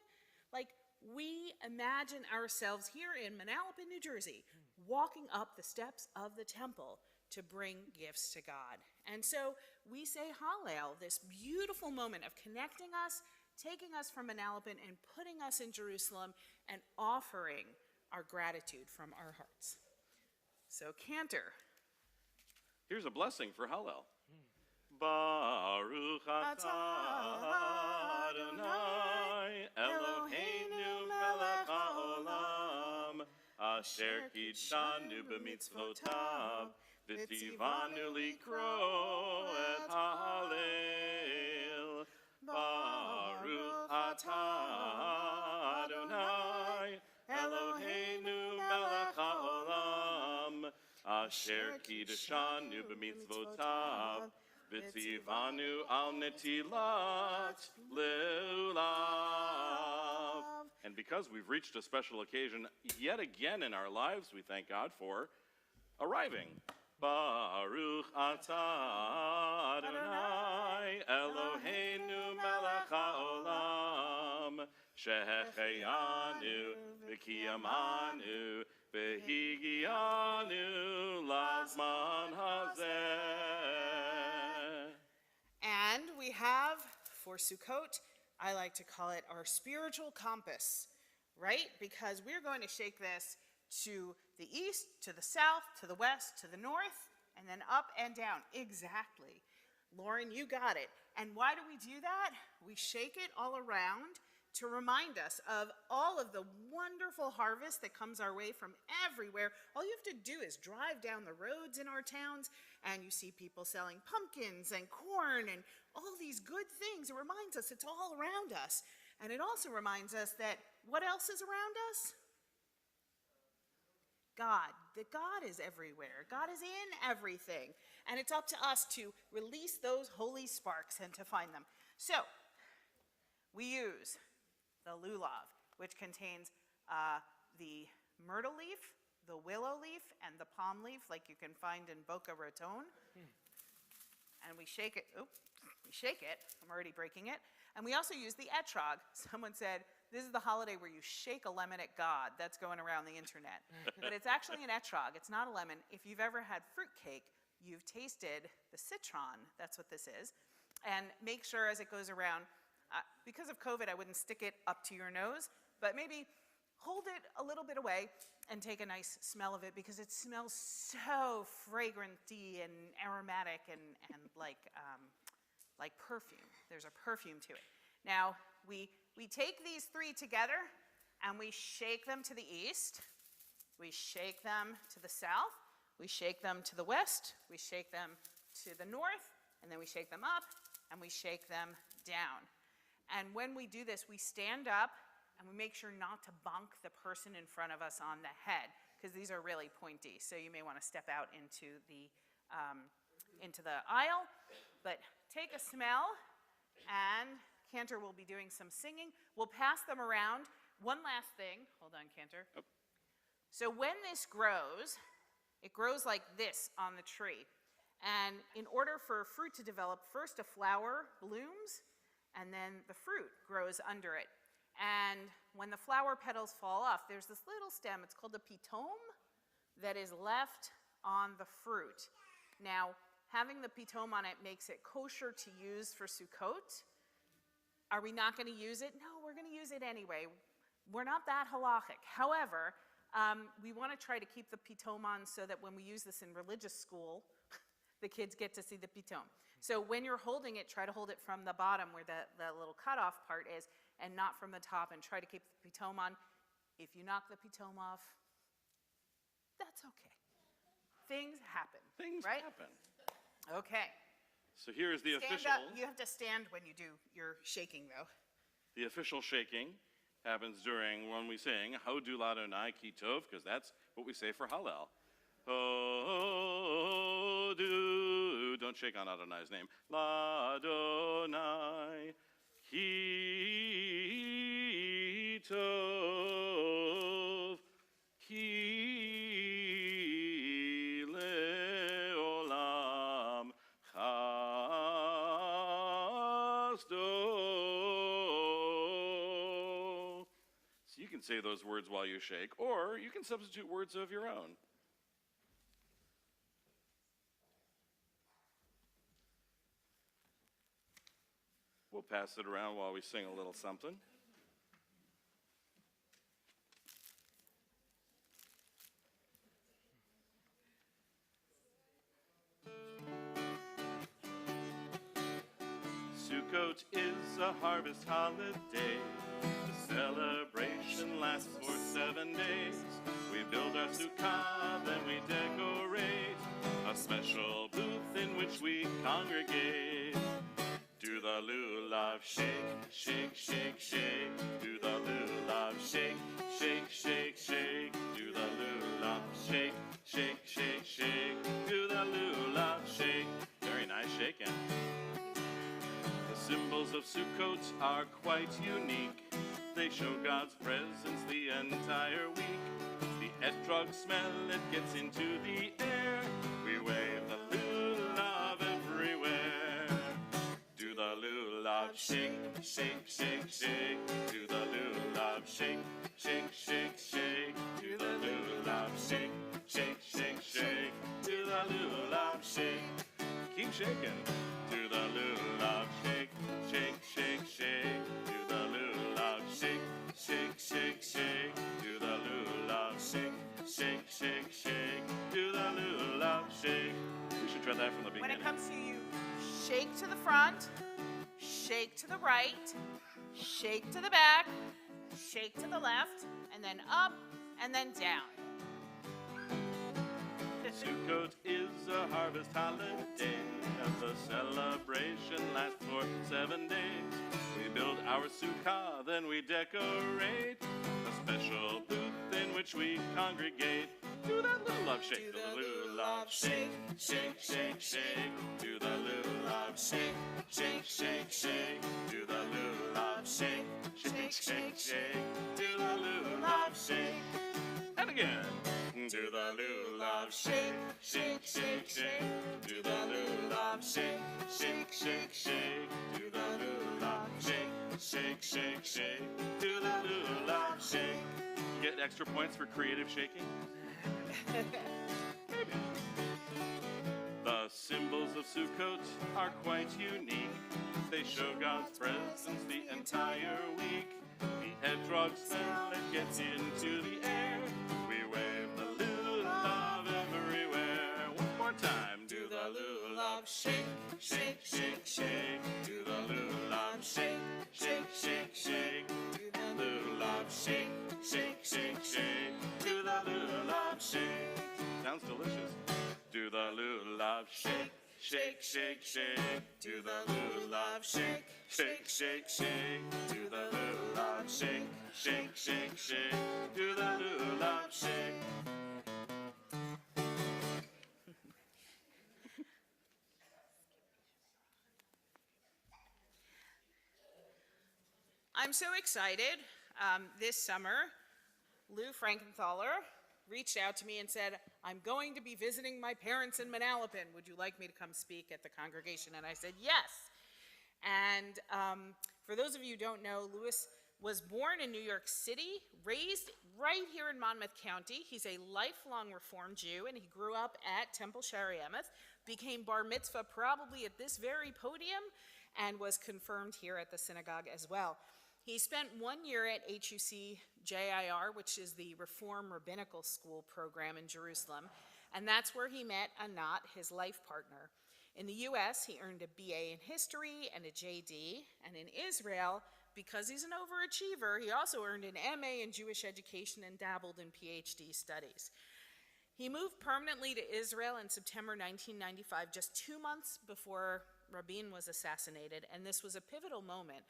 Like, we imagine ourselves here in Manalapan, New Jersey, walking up the steps of the temple to bring gifts to God. And so we say Hallel, this beautiful moment of connecting us taking us from Manalapan and putting us in Jerusalem and offering our gratitude from our hearts. So, Cantor. Here's a blessing for Hallel. Baruch atah Adonai Eloheinu melech haolam asher kidshanu b'mitzvotav v'tivanu likro et Hallel. Baruch atah Adonai Eloheinu melech haolam asher kidshanu b'mitzvotav v'tzivanu al netilat le'ulav. And because we've reached a special occasion yet again in our lives, we thank God for arriving. Baruch atah Adonai Eloheinu melech haolam shehecheyanu v'kiyamanu v'higianu lazman hazeh. And we have, for Sukkot, I like to call it our spiritual compass, right? Because we're going to shake this to the east, to the south, to the west, to the north, and then up and down. Exactly. Lauren, you got it. And why do we do that? We shake it all around to remind us of all of the wonderful harvest that comes our way from everywhere. All you have to do is drive down the roads in our towns, and you see people selling pumpkins and corn and all these good things. It reminds us it's all around us. And it also reminds us that what else is around us? God. That God is everywhere. God is in everything. And it's up to us to release those holy sparks and to find them. So, we use the lulav, which contains the myrtle leaf, the willow leaf, and the palm leaf, like you can find in Boca Raton. And we shake it. Oops, we shake it. I'm already breaking it. And we also use the etrog. Someone said, this is the holiday where you shake a lemon at God. That's going around the internet. But it's actually an etrog. It's not a lemon. If you've ever had fruitcake, you've tasted the citron. That's what this is. And make sure as it goes around, because of COVID, I wouldn't stick it up to your nose, but maybe hold it a little bit away and take a nice smell of it, because it smells so fragranty and aromatic and like perfume. There's a perfume to it. Now, we take these three together and we shake them to the east, we shake them to the south, we shake them to the west, we shake them to the north, and then we shake them up and we shake them down. And when we do this, we stand up and we make sure not to bonk the person in front of us on the head, because these are really pointy. So you may want to step out into the aisle. But take a smell, and Cantor will be doing some singing. We'll pass them around. One last thing. Hold on, Cantor. Oh. So when this grows, it grows like this on the tree. And in order for fruit to develop, first a flower blooms, and then the fruit grows under it. And when the flower petals fall off, there's this little stem, it's called a pitome, that is left on the fruit. Now, having the pitome on it makes it kosher to use for Sukkot. Are we not going to use it? No, we're going to use it anyway. We're not that halachic. However, we want to try to keep the pitome on so that when we use this in religious school, the kids get to see the pitome. So when you're holding it, try to hold it from the bottom where the little cutoff part is, and not from the top, and try to keep the pitome on. If you knock the pitome off, that's okay. Things happen. Things right? happen. Okay. So here is the Stand official. up. You have to stand when you do your shaking, though. The official shaking happens during when we sing Hodu Ladonai Ki Tov, because that's what we say for Hallel. Hodu, don't shake on Adonai's name. Ladonai Ki Tov, Ki Leolam Chasdo. So you can say those words while you shake, or you can substitute words of your own. We'll pass it around while we sing a little something. Sukkot is a harvest holiday. The celebration lasts for 7 days. We build our sukkah, then we decorate a special booth in which we congregate. Do the lulav shake, shake, shake, shake. Do the lulav shake, shake, shake, shake. Do the lulav shake, shake, shake, shake. Do the lulav shake. Very nice shaking. The symbols of Sukkot are quite unique. They show God's presence the entire week. The etrog smell, it gets into the air. We wave the lulav everywhere. Do the lulav shake, shake, shake, shake. Do the lulav shake, shake, shake, shake. Do the lulav shake, shake, shake, shake. Do the lulav shake. Keep shaking. Do the lulav shake, shake, shake, shake. Do the lulav shake, shake, shake, shake. Do the lulav shake, shake, shake, shake. Do the lulav shake. We should try that from the beginning. When it comes to you, shake to the front, shake to the right, shake to the back, shake to the left, and then up, and then down. Sukkot is a harvest holiday, and the celebration lasts for 7 days. We build our sukkah, then we decorate a special booth in which we congregate. Do that lulav shake, do the lulav shake, shake, shake, shake. Do the lulav shake, shake, shake, shake. Do the lulav shake, shake, shake, shake. Do the lulav shake. And again. Do the lulav shake, shake, shake, shake. Do the lulav shake, shake, shake, shake. Do the lulav shake, shake, shake, shake. Do the lulav shake. You get extra points for creative shaking? Maybe. The symbols of Sukkot are quite unique. They show God's presence the entire week. The etrog smell that gets into the air. We wave the lulav everywhere. One more time. Do the lulav shake, shake, shake, shake. Do the lulav shake, shake, shake, shake. Do the lulav shake, shake, shake, shake. Do the lulav shake. Sounds delicious. Do the lulav shake, shake, shake, shake. Do the lulav shake, shake, shake, shake. Do the lulav shake, shake, shake, shake. Do the lulav shake. I'm so excited. This summer, Lou Frankenthaler reached out to me and said, I'm going to be visiting my parents in Manalapan. Would you like me to come speak at the congregation? And I said, yes. And for those of you who don't know, Louis was born in New York City, raised right here in Monmouth County. He's a lifelong Reform Jew, and he grew up at Temple Shari Emeth, became bar mitzvah probably at this very podium, and was confirmed here at the synagogue as well. He spent 1 year at HUC JIR, which is the Reform Rabbinical School program in Jerusalem, and that's where he met Anat, his life partner. In the US, he earned a BA in history and a JD, and in Israel, because he's an overachiever, he also earned an MA in Jewish education and dabbled in PhD studies. He moved permanently to Israel in September 1995, just 2 months before Rabin was assassinated, and this was a pivotal moment.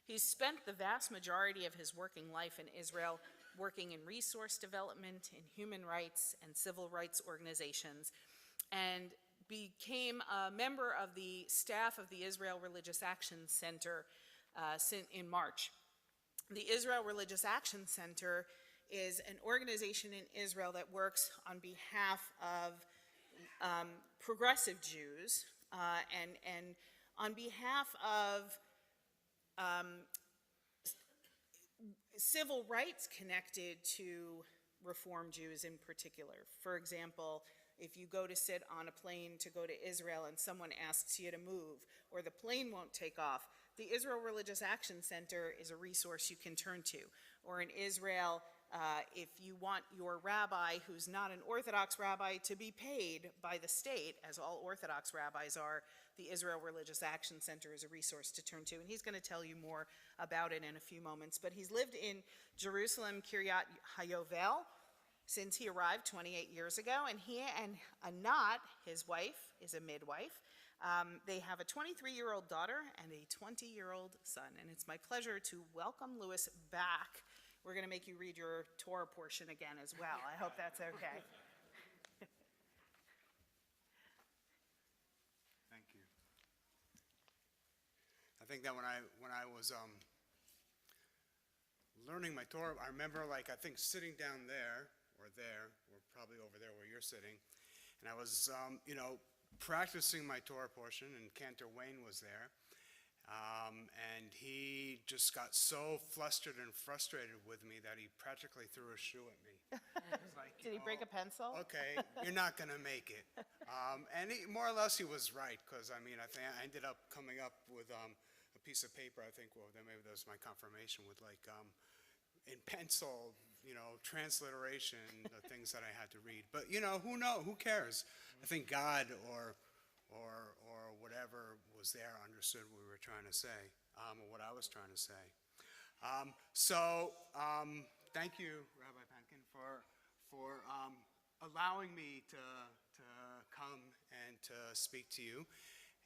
He's spent the vast majority of his working life in Israel working in resource development, in human rights and civil rights organizations, and became a member of the staff of the Israel Religious Action Center in March. The Israel Religious Action Center is an organization in Israel that works on behalf of progressive Jews and on behalf of civil rights connected to Reform Jews in particular. For example, if you go to sit on a plane to go to Israel and someone asks you to move, or the plane won't take off, the Israel Religious Action Center is a resource you can turn to. Or in Israel, if you want your rabbi, who's not an Orthodox rabbi, to be paid by the state, as all Orthodox rabbis are, the Israel Religious Action Center is a resource to turn to. And he's going to tell you more about it in a few moments. But he's lived in Jerusalem, Kiryat Hayovel, since he arrived 28 years ago. And he and Anat, his wife, is a midwife. They have a 23-year-old daughter and a 20-year-old son. And it's my pleasure to welcome Louis back. We're going to make you read your Torah portion again as well. I hope that's okay. Thank you. I think that when I was learning my Torah, I remember I think sitting down there, or probably over there where you're sitting, and I was practicing my Torah portion, and Cantor Wayne was there. And he just got so flustered and frustrated with me that he practically threw a shoe at me. Did he break a pencil? Okay, you're not going to make it. And more or less he was right, because I think I ended up coming up with a piece of paper, I think, well, then maybe that was my confirmation, with in pencil, transliteration, the things that I had to read. But, who cares? I think God or whatever was there understood what we were trying to say, or what I was trying to say. Thank you, Rabbi Pankin, for allowing me to come and to speak to you.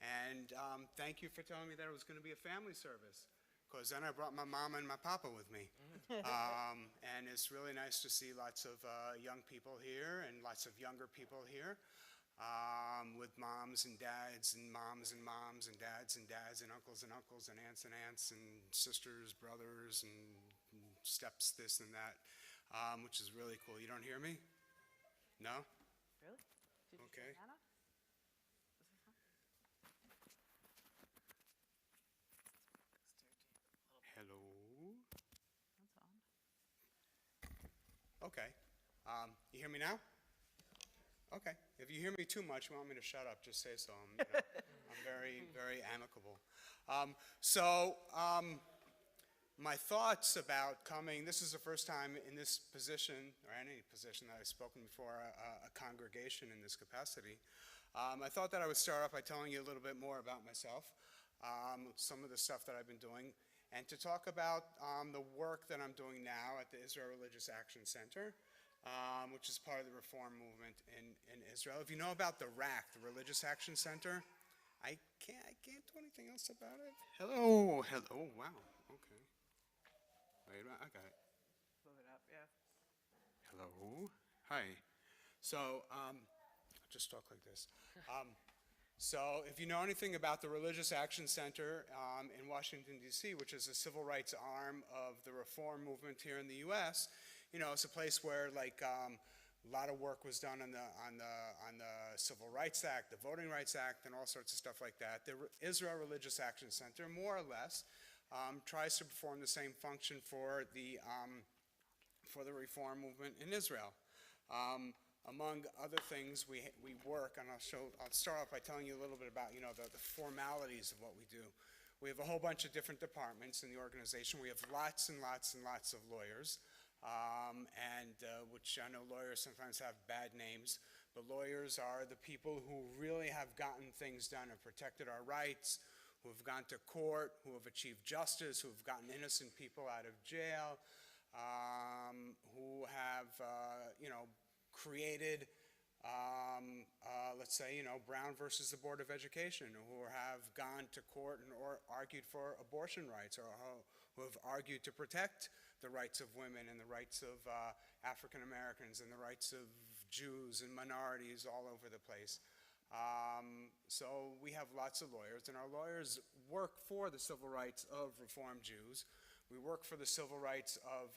And thank you for telling me that it was going to be a family service, because then I brought my mom and my papa with me. And it's really nice to see lots of young people here and lots of younger people here. With moms and dads and moms and moms and dads and uncles and uncles and aunts and sisters, brothers and steps, this and that, which is really cool. You don't hear me? No? Really? Did you Okay. turn that off? Hello? That's on. Okay. You hear me now? Okay. If you hear me too much, you want me to shut up, just say so. I'm very, very amicable. My thoughts about coming, this is the first time in this position, or any position that I've spoken before a congregation in this capacity. I thought that I would start off by telling you a little bit more about myself, some of the stuff that I've been doing, and to talk about the work that I'm doing now at the Israel Religious Action Center, which is part of the reform movement in Israel. If you know about the RAC, the Religious Action Center, I can't do anything else about it. Hello, wow, okay. Wait a minute, I got it. Move it up, yeah. Hello, hi. So, I'll just talk like this. So if you know anything about the Religious Action Center in Washington, D.C., which is a civil rights arm of the reform movement here in the U.S., it's a place where a lot of work was done on the Civil Rights Act, the Voting Rights Act, and all sorts of stuff like that. The Israel Religious Action Center, more or less, tries to perform the same function for the reform movement in Israel. Among other things, we work, and I'll start off by telling you a little bit about the formalities of what we do. We have a whole bunch of different departments in the organization. We have lots and lots and lots of lawyers. Which I know lawyers sometimes have bad names, but lawyers are the people who really have gotten things done and protected our rights, who have gone to court, who have achieved justice, who have gotten innocent people out of jail, who have, created, let's say, Brown versus the Board of Education, who have gone to court and argued for abortion rights, or who have argued to protect the rights of women and the rights of African Americans and the rights of Jews and minorities all over the place. So we have lots of lawyers, and our lawyers work for the civil rights of Reform Jews. We work for the civil rights of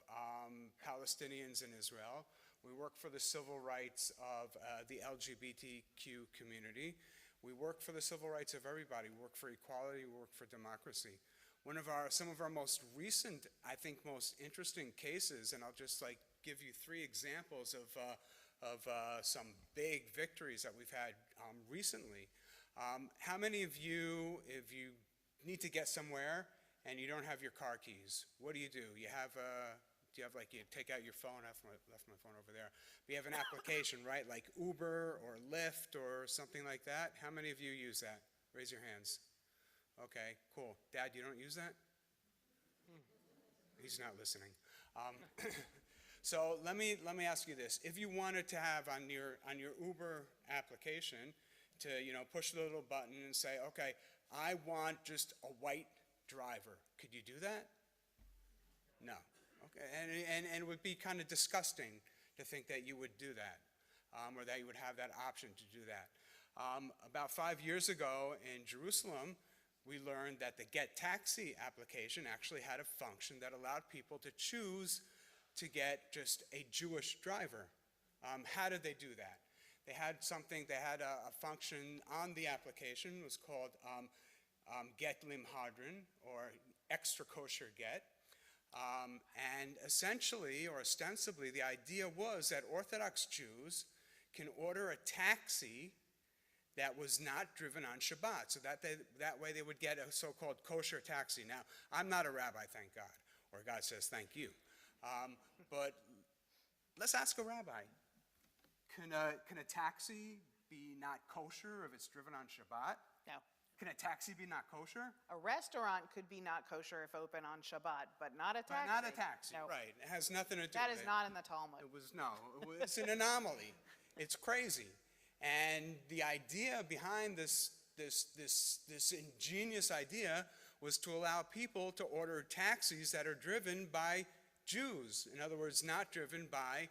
Palestinians in Israel. We work for the civil rights of the LGBTQ community. We work for the civil rights of everybody. We work for equality. We work for democracy. Some of our most recent, I think, most interesting cases, and I'll just give you 3 examples of some big victories that we've had recently. How many of you, if you need to get somewhere and you don't have your car keys, what do? You you take out your phone? I left my phone over there. But you have an application, right? Like Uber or Lyft or something like that. How many of you use that? Raise your hands. Okay, cool. Dad, you don't use that? He's not listening. So let me ask you this: if you wanted to have on your Uber application to push the little button and say, okay, I want just a white driver, could you do that? No. Okay, and it would be kind of disgusting to think that you would do that, or that you would have that option to do that. About 5 years ago in Jerusalem, we learned that the Get Taxi application actually had a function that allowed people to choose to get just a Jewish driver. How did they do that? They had a function on the application. It was called Get Limhadrin, or Extra Kosher Get. And essentially, or ostensibly, the idea was that Orthodox Jews can order a taxi that was not driven on Shabbat, so that way they would get a so-called kosher taxi. Now, I'm not a rabbi, thank God, or God says thank you. But let's ask a rabbi. Can a taxi be not kosher if it's driven on Shabbat? No. Can a taxi be not kosher? A restaurant could be not kosher if open on Shabbat, but not a taxi. But not a taxi, No. right. It has nothing to do That with is it. not in the Talmud. It's an anomaly. It's crazy. And the idea behind this ingenious idea was to allow people to order taxis that are driven by Jews. In other words, not driven by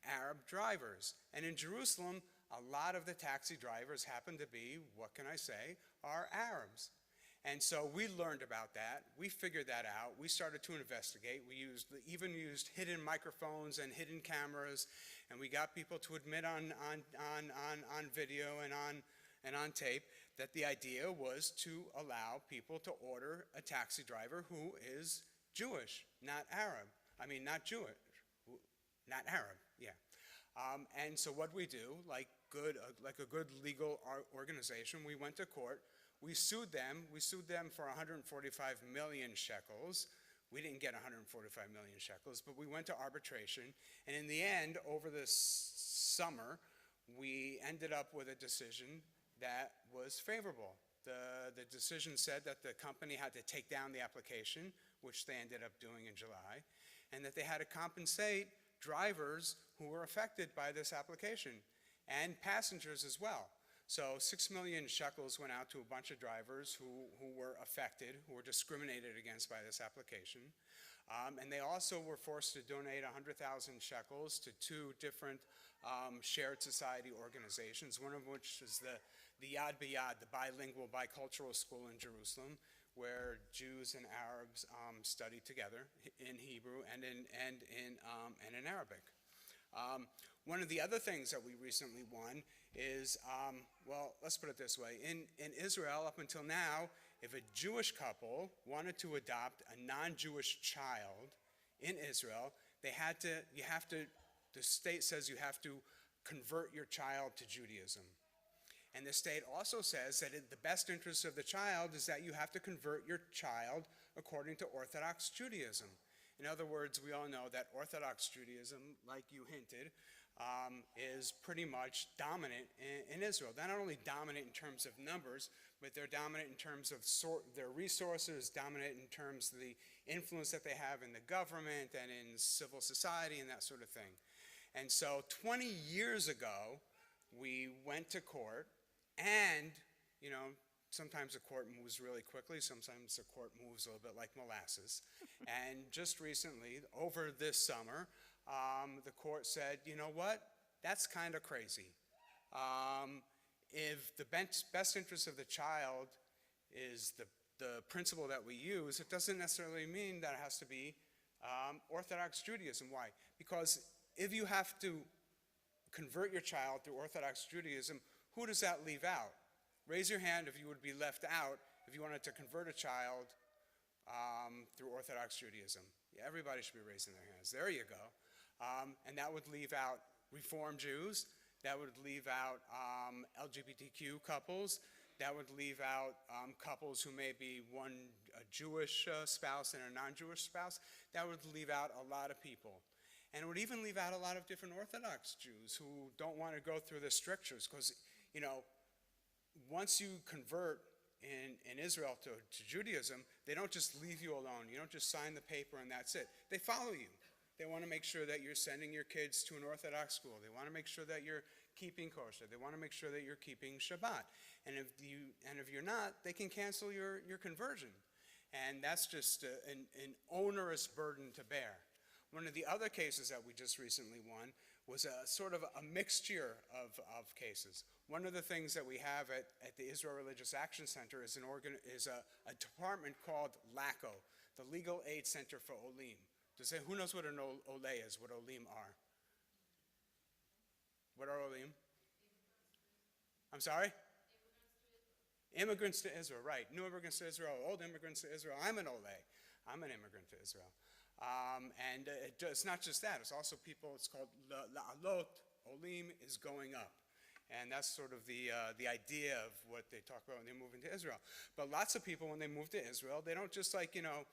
Arab drivers. And in Jerusalem, a lot of the taxi drivers happen to be, what can I say, are Arabs. And so we learned about that. We figured that out. We started to investigate. We even used hidden microphones and hidden cameras, and we got people to admit on video and on tape that the idea was to allow people to order a taxi driver who is Jewish, not Arab. I mean, not Jewish, not Arab. Yeah. And so what we do, like a good legal organization, we went to court. We sued them. We sued them for 145 million shekels. We didn't get 145 million shekels, but we went to arbitration. And in the end, over this summer, we ended up with a decision that was favorable. The decision said that the company had to take down the application, which they ended up doing in July, and that they had to compensate drivers who were affected by this application, and passengers as well. So 6 million shekels went out to a bunch of drivers who were affected, who were discriminated against by this application. And they also were forced to donate 100,000 shekels to two different shared society organizations, one of which is the Yad B'Yad, the bilingual, bicultural school in Jerusalem, where Jews and Arabs study together in Hebrew and in Arabic. One of the other things that we recently won is, well, let's put it this way. In Israel, up until now, if a Jewish couple wanted to adopt a non-Jewish child in Israel, the state says you have to convert your child to Judaism. And the state also says that the best interest of the child is that you have to convert your child according to Orthodox Judaism. In other words, we all know that Orthodox Judaism, like you hinted, is pretty much dominant in Israel. They're not only dominant in terms of numbers, but they're dominant in terms of their resources, dominant in terms of the influence that they have in the government and in civil society and that sort of thing. And so 20 years ago, we went to court, and, sometimes the court moves really quickly, sometimes the court moves a little bit like molasses. And just recently, over this summer, the court said, you know what, that's kind of crazy. If the best interest of the child is the principle that we use, it doesn't necessarily mean that it has to be Orthodox Judaism. Why? Because if you have to convert your child to Orthodox Judaism, who does that leave out? Raise your hand if you would be left out if you wanted to convert a child through Orthodox Judaism. Yeah, everybody should be raising their hands. There you go. And that would leave out Reform Jews. That would leave out LGBTQ couples. That would leave out couples who may be a Jewish spouse and a non-Jewish spouse. That would leave out a lot of people. And it would even leave out a lot of different Orthodox Jews who don't want to go through the strictures because, you know, once you convert in Israel to Judaism, they don't just leave you alone. You don't just sign the paper and that's it. They follow you. They want to make sure that you're sending your kids to an Orthodox school. They want to make sure that you're keeping kosher. They want to make sure that you're keeping Shabbat. And if you're not, they can cancel your conversion. And that's just an onerous burden to bear. One of the other cases that we just recently won was a sort of a mixture of cases. One of the things that we have at the Israel Religious Action Center is a department called LACO, the Legal Aid Center for Olim. Who knows what an ole is, what olim are? What are olim? I'm sorry? Immigrants to Israel, right. New immigrants to Israel, old immigrants to Israel. I'm an ole. I'm an immigrant to Israel. And it's not just that. It's also people, it's called la'alot. Olim is going up. And that's sort of the idea of what they talk about when they move into Israel. But lots of people, when they move to Israel, they don't just like, you know,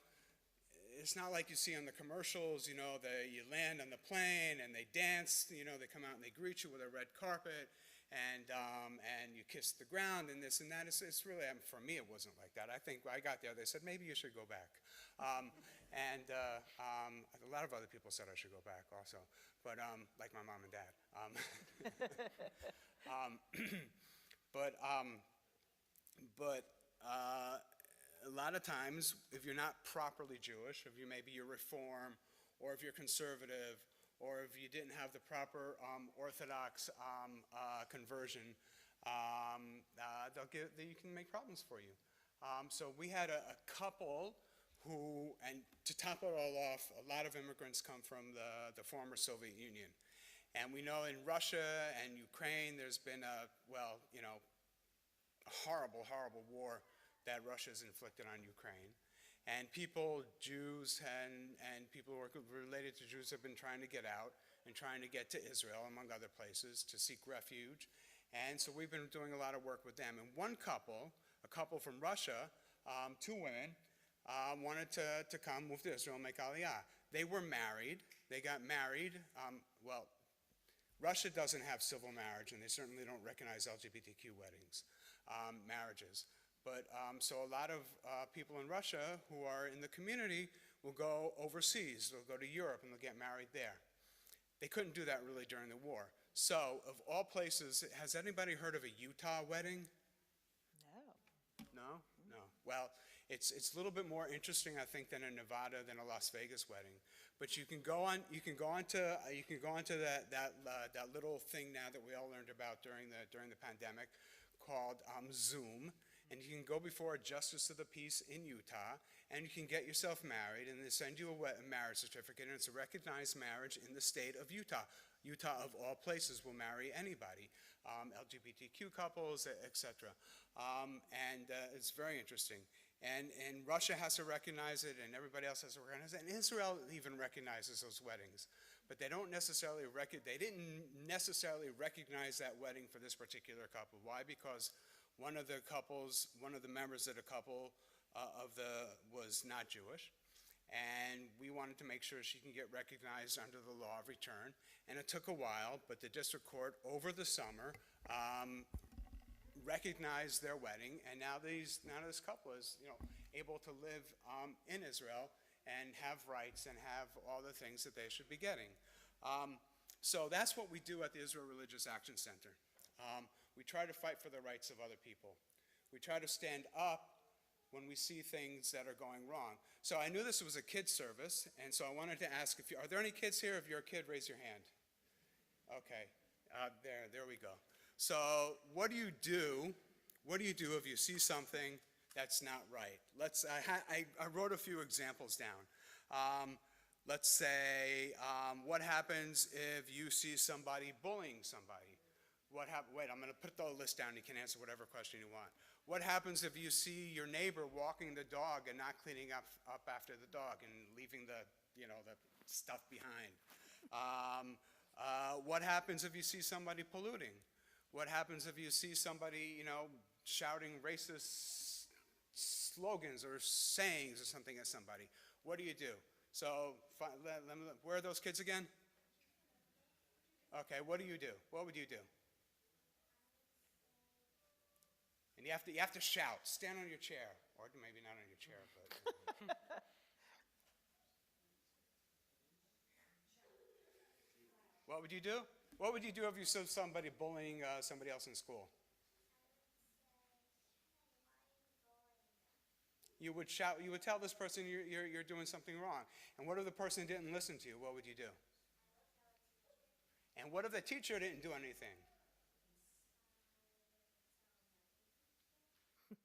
it's not like you see on the commercials, you know, you land on the plane and they dance, you know, they come out and they greet you with a red carpet and you kiss the ground and this and that. It's really, for me, it wasn't like that. I think I got there, they said, maybe you should go back. And a lot of other people said I should go back also, but like my mom and dad. A lot of times, if you're not properly Jewish, if maybe you're Reform, or if you're conservative, or if you didn't have the proper Orthodox conversion, you can make problems for you. So we had a couple who, and to top it all off, a lot of immigrants come from the former Soviet Union. And we know in Russia and Ukraine, there's been a horrible, horrible war that Russia's inflicted on Ukraine. And people, Jews and people who are related to Jews have been trying to get out and trying to get to Israel, among other places, to seek refuge. And so we've been doing a lot of work with them. And one couple, a couple from Russia, two women, wanted to come, move to Israel, and make Aliyah. They were married. They got married. Russia doesn't have civil marriage, and they certainly don't recognize LGBTQ weddings, marriages. But so a lot of people in Russia who are in the community will go overseas. They'll go to Europe and they'll get married there. They couldn't do that really during the war. So of all places, has anybody heard of a Utah wedding? No? No. Well, it's a little bit more interesting, I think, than a Nevada, than a Las Vegas wedding. But you can go onto that little thing now that we all learned about during the pandemic called Zoom. And you can go before a justice of the peace in Utah, and you can get yourself married, and they send you a marriage certificate, and it's a recognized marriage in the state of Utah. Utah, of all places, will marry anybody, LGBTQ couples, etc. And it's very interesting. And Russia has to recognize it, and everybody else has to recognize it, and Israel even recognizes those weddings. But they didn't necessarily recognize that wedding for this particular couple. Why? Because one of the members of the couple was not Jewish, and we wanted to make sure she can get recognized under the law of return. And it took a while, but the district court over the summer recognized their wedding, and now this couple is able to live in Israel and have rights and have all the things that they should be getting. So that's what we do at the Israel Religious Action Center. We try to fight for the rights of other people. We try to stand up when we see things that are going wrong. So I knew this was a kids service, and so I wanted to ask are there any kids here? If you're a kid, raise your hand. Okay, there we go. So what do you do? What do you do if you see something that's not right? I wrote a few examples down. Let's say, what happens if you see somebody bullying somebody? Wait, I'm going to put the list down. You can answer whatever question you want. What happens if you see your neighbor walking the dog and not cleaning up after the dog and leaving the stuff behind? What happens if you see somebody polluting? What happens if you see somebody, shouting racist slogans or sayings or something at somebody? What do you do? So, where are those kids again? Okay, what do you do? What would you do? And you have to shout. Stand on your chair, or maybe not on your chair, but. What would you do? What would you do if you saw somebody bullying somebody else in school? You would shout. You would tell this person you're doing something wrong. And what if the person didn't listen to you? What would you do? And what if the teacher didn't do anything?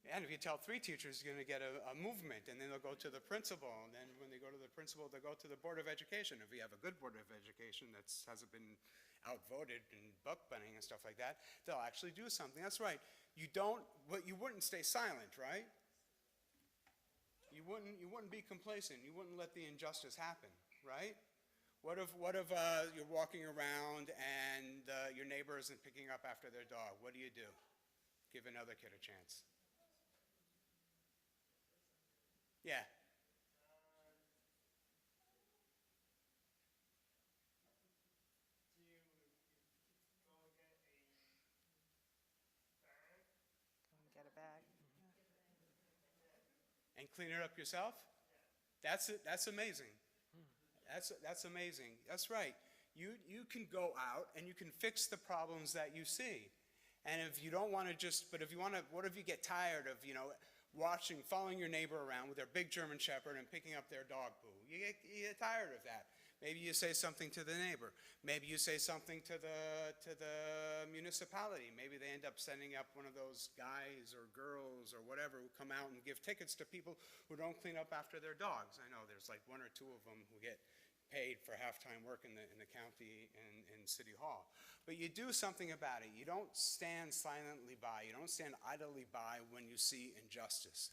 And if you tell 3 teachers, you're going to get a movement, and then they'll go to the principal, and then when they go to the principal, they'll go to the Board of Education. If you have a good Board of Education that hasn't been outvoted and buck bunning and stuff like that, they'll actually do something. That's right. You wouldn't stay silent, right? You wouldn't be complacent. You wouldn't let the injustice happen, right? What if you're walking around and your neighbor isn't picking up after their dog? What do? Give another kid a chance. Yeah. Get it back. And clean it up yourself? That's it. That's amazing. That's amazing. That's right. You can go out and you can fix the problems that you see. And if you don't want to but if you want to, what if you get tired of, following your neighbor around with their big German Shepherd and picking up their dog poo? You get tired of that. Maybe you say something to the neighbor. Maybe you say something to the municipality. Maybe they end up sending up one of those guys or girls or whatever who come out and give tickets to people who don't clean up after their dogs. I know there's like 1 or 2 of them who get paid for half-time work in the county and in City Hall. But you do something about it. You don't stand silently by. You don't stand idly by when you see injustice.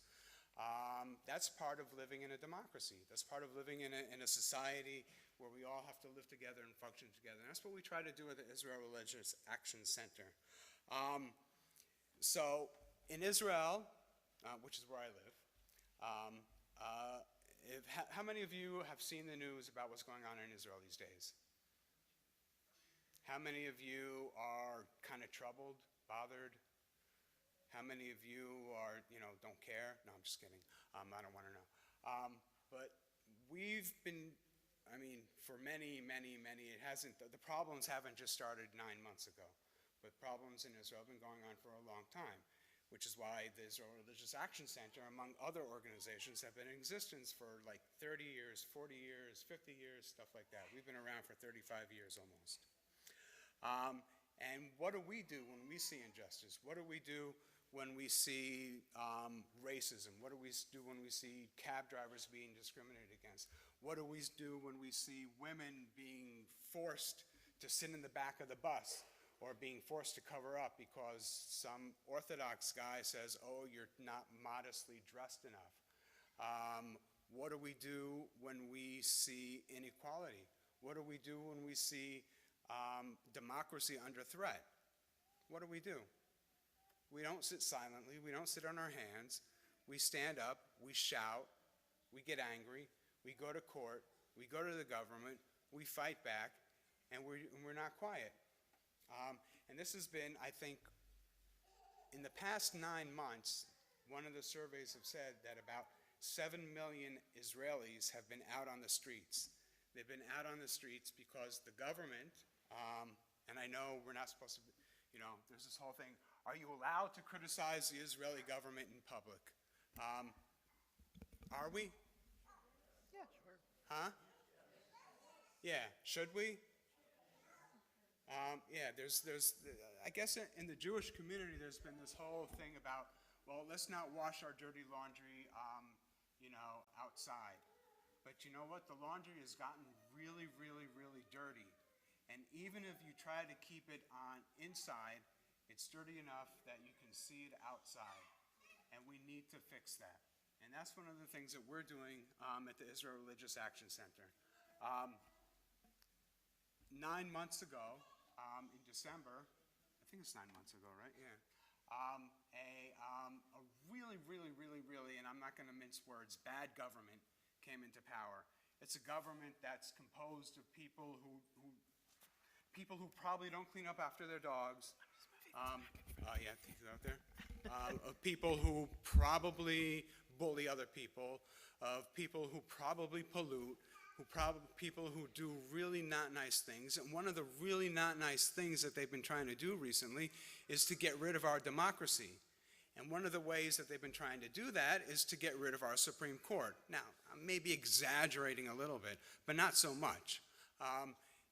That's part of living in a democracy. That's part of living in a society where we all have to live together and function together. And that's what we try to do at the Israel Religious Action Center. So in Israel, which is where I live, how many of you have seen the news about what's going on in Israel these days? How many of you are kind of troubled, bothered? How many of you are, don't care? No, I'm just kidding. I don't want to know. But we've been, for many, the problems haven't just started 9 months ago, but problems in Israel have been going on for a long time, which is why the Israel Religious Action Center, among other organizations, have been in existence for like 30 years, 40 years, 50 years, stuff like that. We've been around for 35 years almost. And what do we do when we see injustice? What do we do when we see racism? What do we do when we see cab drivers being discriminated against? What do we do when we see women being forced to sit in the back of the bus or being forced to cover up because some Orthodox guy says, oh, you're not modestly dressed enough? What do we do when we see inequality? What do we do when we see democracy under threat? What do? We don't sit silently. We don't sit on our hands. We stand up. We shout. We get angry. We go to court. We go to the government. We fight back. And we're not quiet. And this has been, I think, in the past 9 months, one of the surveys have said that about 7 million Israelis have been out on the streets. They've been out on the streets because the government, and I know we're not supposed to, there's this whole thing, are you allowed to criticize the Israeli government in public? Are we? Yeah, sure. Huh? Yeah, should we? I guess in the Jewish community, there's been this whole thing about, well, let's not wash our dirty laundry, outside. But you know what? The laundry has gotten really, really, really dirty. And even if you try to keep it on inside, it's dirty enough that you can see it outside. And we need to fix that. And that's one of the things that we're doing at the Israel Religious Action Center. 9 months ago, in December, I think it's 9 months ago, right? Yeah. A really, and I'm not going to mince words, bad government came into power. It's a government that's composed of people who probably don't clean up after their dogs. Yeah, he's out there. Of people who probably bully other people, of people who probably pollute, people who do really not nice things. And one of the really not nice things that they've been trying to do recently is to get rid of our democracy. And one of the ways that they've been trying to do that is to get rid of our Supreme Court. Now, I may be exaggerating a little bit, but not so much.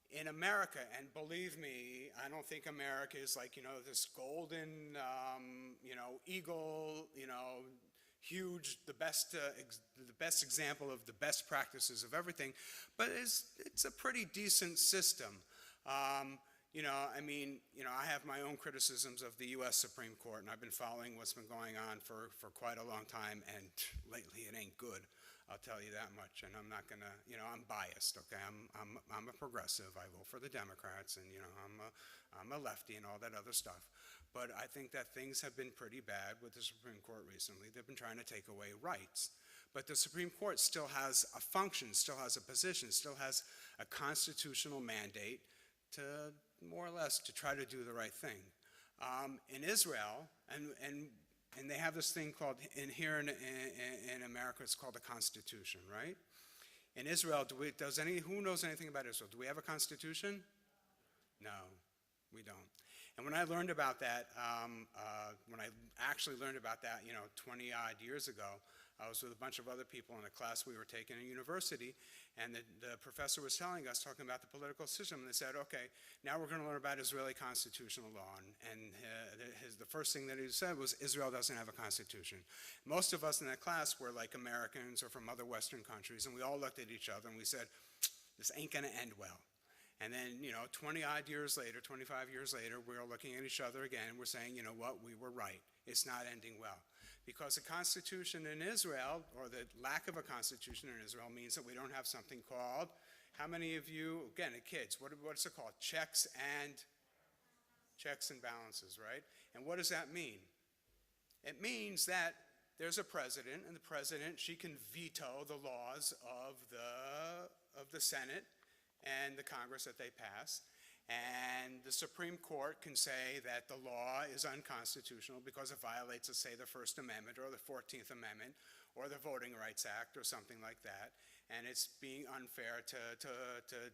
In America, and believe me, I don't think America is like, this golden, eagle, huge, the best example of the best practices of everything, but it's a pretty decent system. I have my own criticisms of the U.S. Supreme Court, and I've been following what's been going on for quite a long time, and lately it ain't good. I'll tell you that much, and I'm not gonna, I'm biased, okay? I'm a progressive. I vote for the Democrats, and I'm a lefty and all that other stuff. But I think that things have been pretty bad with the Supreme Court recently. They've been trying to take away rights. But the Supreme Court still has a function, still has a position, still has a constitutional mandate to more or less to try to do the right thing. In Israel, and they have this thing called, here in America, it's called the Constitution, right? In Israel, who knows anything about Israel? Do we have a constitution? No, we don't. And when I learned about that, when I actually learned about that, 20-odd years ago, I was with a bunch of other people in a class we were taking at university, and the professor was talking about the political system, and they said, okay, now we're going to learn about Israeli constitutional law, and the first thing that he said was Israel doesn't have a constitution. Most of us in that class were like Americans or from other Western countries, and we all looked at each other and we said, this ain't going to end well. And then, 20-odd years later, 25 years later, we're looking at each other again, and we're saying, you know what, we were right. It's not ending well. Because the constitution in Israel, or the lack of a constitution in Israel, means that we don't have something called, how many of you, again, kids, what's it called? Checks and balances, right? And what does that mean? It means that there's a president, and the president, she can veto the laws of the Senate and the Congress that they pass. And the Supreme Court can say that the law is unconstitutional because it violates, let's say, the First Amendment or the 14th Amendment or the Voting Rights Act or something like that, and it's being unfair to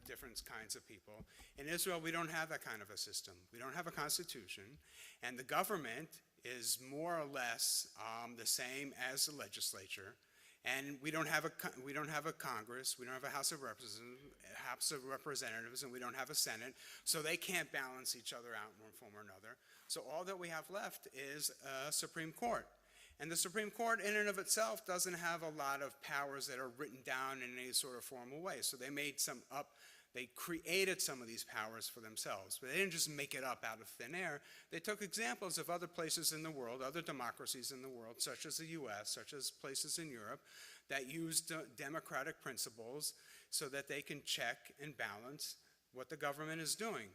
different kinds of people. In Israel, we don't have that kind of a system. We don't have a constitution, and the government is more or less the same as the legislature. And we don't have a Congress, we don't have a House of Representatives, and we don't have a Senate, so they can't balance each other out in one form or another. So all that we have left is a Supreme Court. And the Supreme Court in and of itself doesn't have a lot of powers that are written down in any sort of formal way. So they made some up. They created some of these powers for themselves, but they didn't just make it up out of thin air. They took examples of other places in the world, other democracies in the world, such as the US, such as places in Europe, that use democratic principles so that they can check and balance what the government is doing.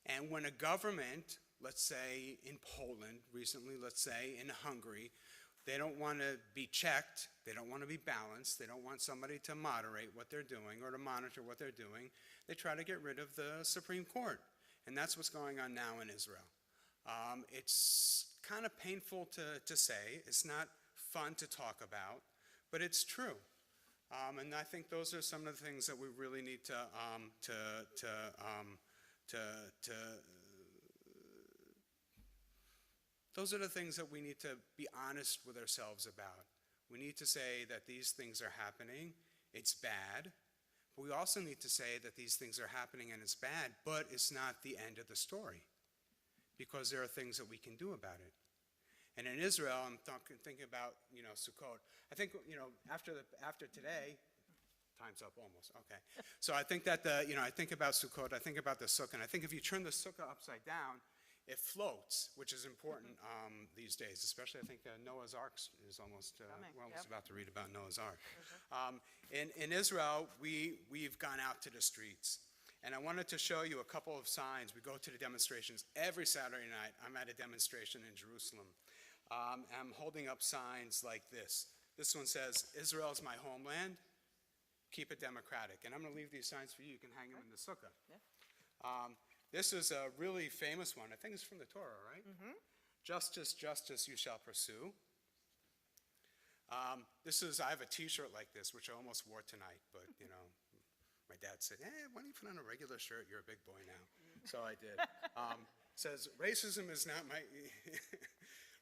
And when a government, let's say in Poland recently, let's say in Hungary, they don't want to be checked, they don't want to be balanced, they don't want somebody to moderate what they're doing or to monitor what they're doing. They try to get rid of the Supreme Court. And that's what's going on now in Israel. It's kind of painful to say, it's not fun to talk about, but it's true. And I think those are some of the things that we really need those are the things that we need to be honest with ourselves about. We need to say that these things are happening, it's bad, but we also need to say that these things are happening and it's bad, but it's not the end of the story, because there are things that we can do about it. And in Israel, I'm thinking about, Sukkot. I think, after today, time's up almost, okay. So I think that I think about Sukkot, I think about the sukkah, and I think if you turn the sukkah upside down, it floats, which is important these days, especially I think Noah's Ark is almost, almost about to read about Noah's Ark. In Israel, we've gone out to the streets, And I wanted to show you a couple of signs. We go to the demonstrations. Every Saturday night, I'm at a demonstration in Jerusalem. I'm holding up signs like this. This one says, Israel's my homeland. Keep it democratic. And I'm going to leave these signs for you. You can hang them in the sukkah. Yeah. This is a really famous one. I think it's from the Torah, right? Justice, justice you shall pursue. I have a t-shirt like this, which I almost wore tonight, but, you know, my dad said, why don't you put on a regular shirt? You're a big boy now. So I did. Says, racism is not my,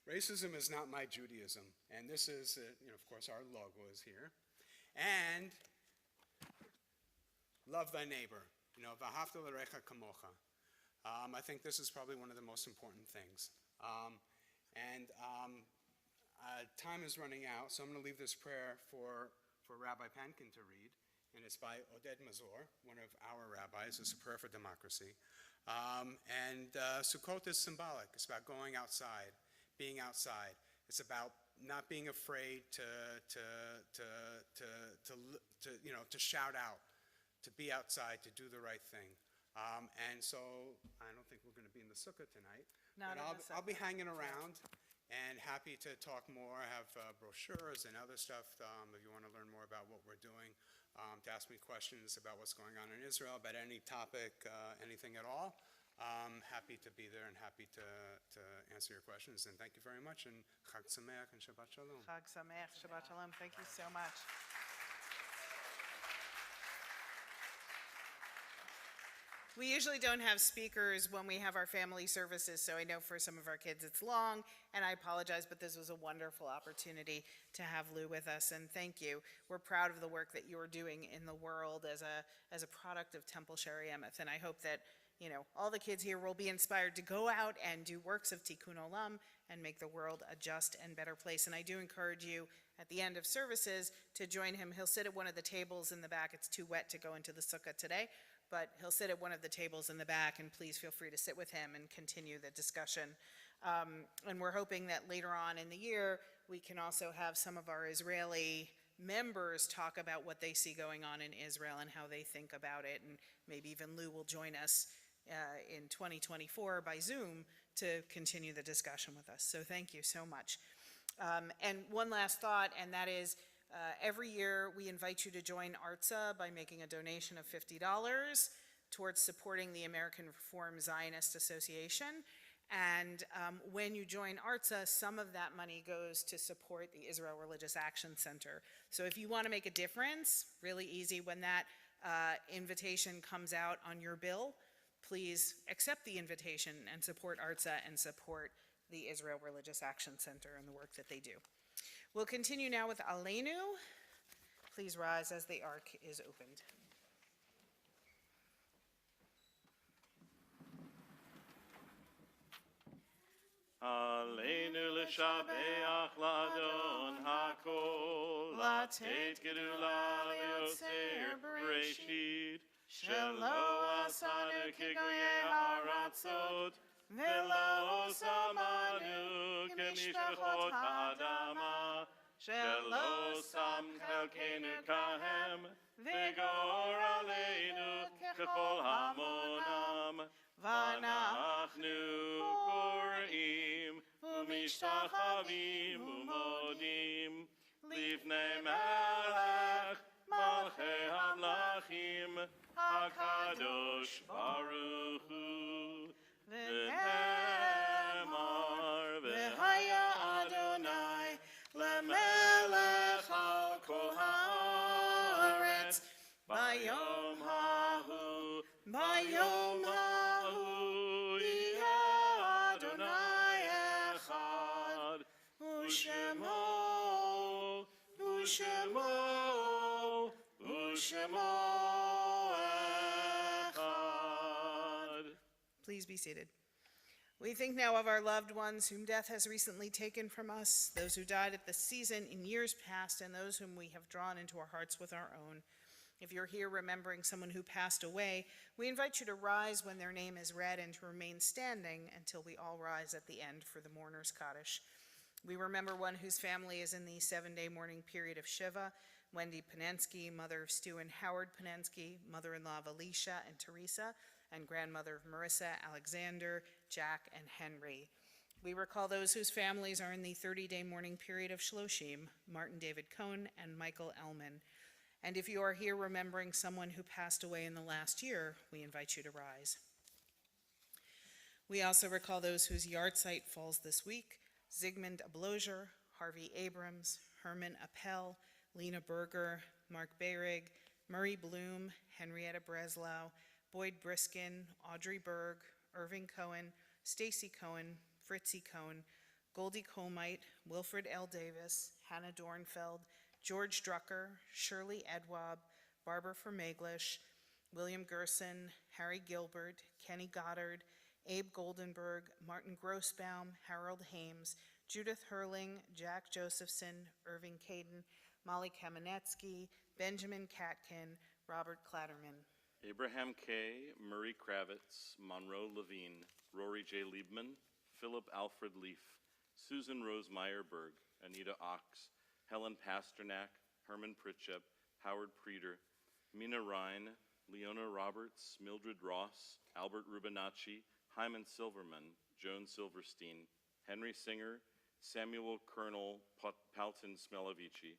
racism is not my Judaism. And this is, of course, our logo is here. And love thy neighbor. V'ahavta l'recha kamocha. I think this is probably one of the most important things. Time is running out, so I'm going to leave this prayer for Rabbi Pankin to read. And it's by Oded Mazor, one of our rabbis. It's a prayer for democracy. Sukkot is symbolic. It's about going outside, being outside. It's about not being afraid to shout out, to be outside, to do the right thing. So I don't think we're going to be in the sukkah tonight. But I'll be hanging around and happy to talk more. I have brochures and other stuff if you want to learn more about what we're doing. To ask me questions about what's going on in Israel, about any topic, anything at all. Happy to be there and happy to answer your questions. And thank you very much. And Chag Sameach and Shabbat Shalom. Chag Sameach, Shabbat Shalom. Thank you so much. We usually don't have speakers when we have our family services, so I know for some of our kids it's long, and I apologize, but this was a wonderful opportunity to have Lou with us, and thank you. We're proud of the work that you're doing in the world as a product of Temple Sherry Emeth, and I hope that all the kids here will be inspired to go out and do works of Tikkun Olam and make the world a just and better place. And I do encourage you at the end of services to join him. He'll sit at one of the tables in the back. It's too wet to go into the sukkah today, but he'll sit at one of the tables in the back, and please feel free to sit with him and continue the discussion. And we're hoping that later on in the year, we can also have some of our Israeli members talk about what they see going on in Israel and how they think about it, and maybe even Lou will join us in 2024 by Zoom to continue the discussion with us. So thank you so much. And one last thought, and that is, every year we invite you to join ARTSA by making a donation of $50 towards supporting the American Reform Zionist Association. And when you join ARTSA, some of that money goes to support the Israel Religious Action Center. So if you want to make a difference, really easy, when that invitation comes out on your bill, please accept the invitation and support ARTSA and support the Israel Religious Action Center and the work that they do. We'll continue now with Aleinu. Please rise as the ark is opened. Aleinu l'shabeach l'adon hakol, latet gedula l'yotzer bereshit, shelo asanu kigoyei haratzot, velo samanu kemishpachot ha'adama, shelo sam chalkenu kahem, v'gor aleinu kechol hamonam, v'anachnu korim, u'mishtachavim u'modim, livnei melech, malchei hamlachim, HaKadosh Baruch Hu, v'nemar v'haya Adonai, lemelech al kol haaretz, bayom hahu, yeh Adonai echad, u'shemo, echad. Please be seated. We think now of our loved ones whom death has recently taken from us, those who died at the season in years past, and those whom we have drawn into our hearts with our own. If you're here remembering someone who passed away, we invite you to rise when their name is read and to remain standing until we all rise at the end for the mourner's Kaddish. We remember one whose family is in the 7-day mourning period of Shiva. Wendy Panensky, mother of Stu and Howard Panensky, mother-in-law of Alicia and Teresa, and grandmother of Marissa, Alexander, Jack, and Henry. We recall those whose families are in the 30-day mourning period of Shloshim, Martin David Cohn and Michael Ellman. And if you are here remembering someone who passed away in the last year, we invite you to rise. We also recall those whose yahrzeit falls this week: Zygmunt Ablozier, Harvey Abrams, Herman Appel, Lena Berger, Mark Behrig, Murray Bloom, Henrietta Breslau, Boyd Briskin, Audrey Berg, Irving Cohen, Stacy Cohen, Fritzy Cohen, Goldie Colmite, Wilfred L. Davis, Hannah Dornfeld, George Drucker, Shirley Edwab, Barbara Vermeglish, William Gerson, Harry Gilbert, Kenny Goddard, Abe Goldenberg, Martin Grossbaum, Harold Hames, Judith Hurling, Jack Josephson, Irving Caden, Molly Kamenetsky, Benjamin Katkin, Robert Clatterman. Abraham Kay, Murray Kravitz, Monroe Levine, Rory J. Liebman, Philip Alfred Leaf, Susan Rose Meyerberg, Anita Ox, Helen Pasternak, Herman Pritchett, Howard Preeter, Mina Ryan, Leona Roberts, Mildred Ross, Albert Rubinacci, Hyman Silverman, Joan Silverstein, Henry Singer, Samuel Colonel Palton Smelovici,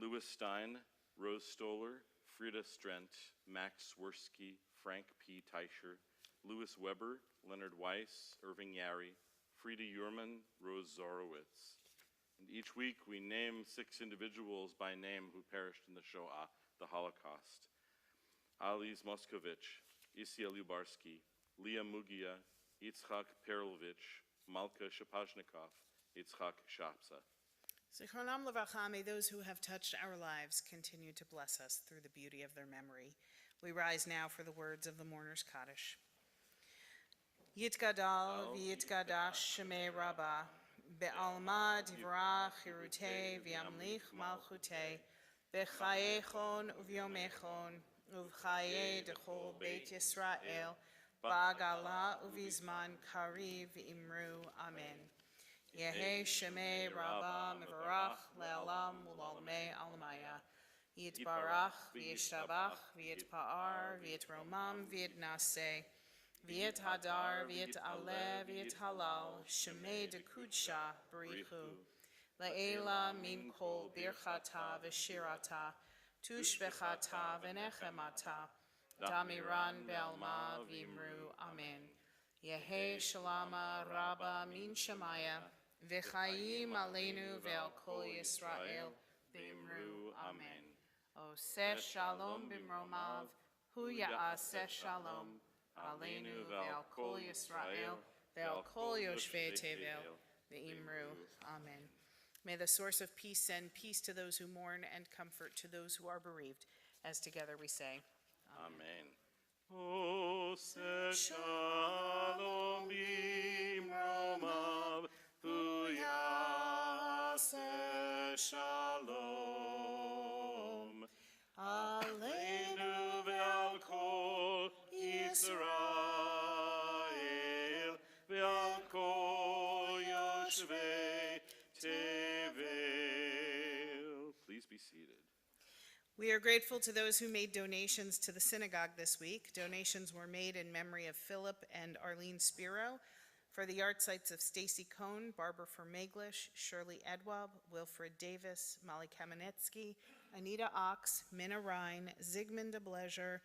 Louis Stein, Rose Stoller, Frida Strent, Max Swirsky, Frank P. Teicher, Louis Weber, Leonard Weiss, Irving Yari, Frida Uhrman, Rose Zorowitz. And each week we name 6 individuals by name who perished in the Shoah, the Holocaust. Aliz Moskovich, Isia Lubarsky, Leah Mugia, Yitzhak Perlovich, Malka Shapazhnikov, Yitzhak Shapsa. Zichronam Levracha, may those who have touched our lives continue to bless us through the beauty of their memory. We rise now for the words of the mourner's Kaddish. Yitgadal v'yitgadash shemei Rabbah, be'alma divrach hirutei v'yamlich malchutei, b'chayechon uvyomechon, uvchaye dechol beit Yisrael, ba'agala uvizman kariv imru. Amen. Yehe shemei Rabbah mevarach le'alam u'lalmei almaya. Yitbarach v'yishtabach v'yitpa'ar v'yitromam v'yitnaseh. V'yit hadar, v'yit aleh, v'yit halal, shemei dekudsha barichu. Le'ela min kol birchata v'shirata, tushvechata v'nechemata, damiran be'alma v'imru. Amen. Yehe shalama rabba min shemaya, v'chayim aleinu ve'al kol Yisrael v'imru. Amen. Oseh shalom b'mromav, hu ya'aseh shalom. Aleinu ve'al kol Yisrael, ve'al kol yoshvei tevel, ve'imru. Amen. May the source of peace send peace to those who mourn and comfort to those who are bereaved, as together we say, Amen. Oseh shalom b'mromav, hu ya'aseh shalom. Aleinu ve'al kol Yisrael, ve'al kol yoshvei tevel. Please be seated. We are grateful to those who made donations to the synagogue this week. Donations were made in memory of Philip and Arlene Spiro, for the yahrzeits of Stacy Cohn, Barbara Vermeglish, Shirley Edwab, Wilfred Davis, Molly Kamenetsky, Anita Ox, Minna Ryan, Zygmunt Ablozier,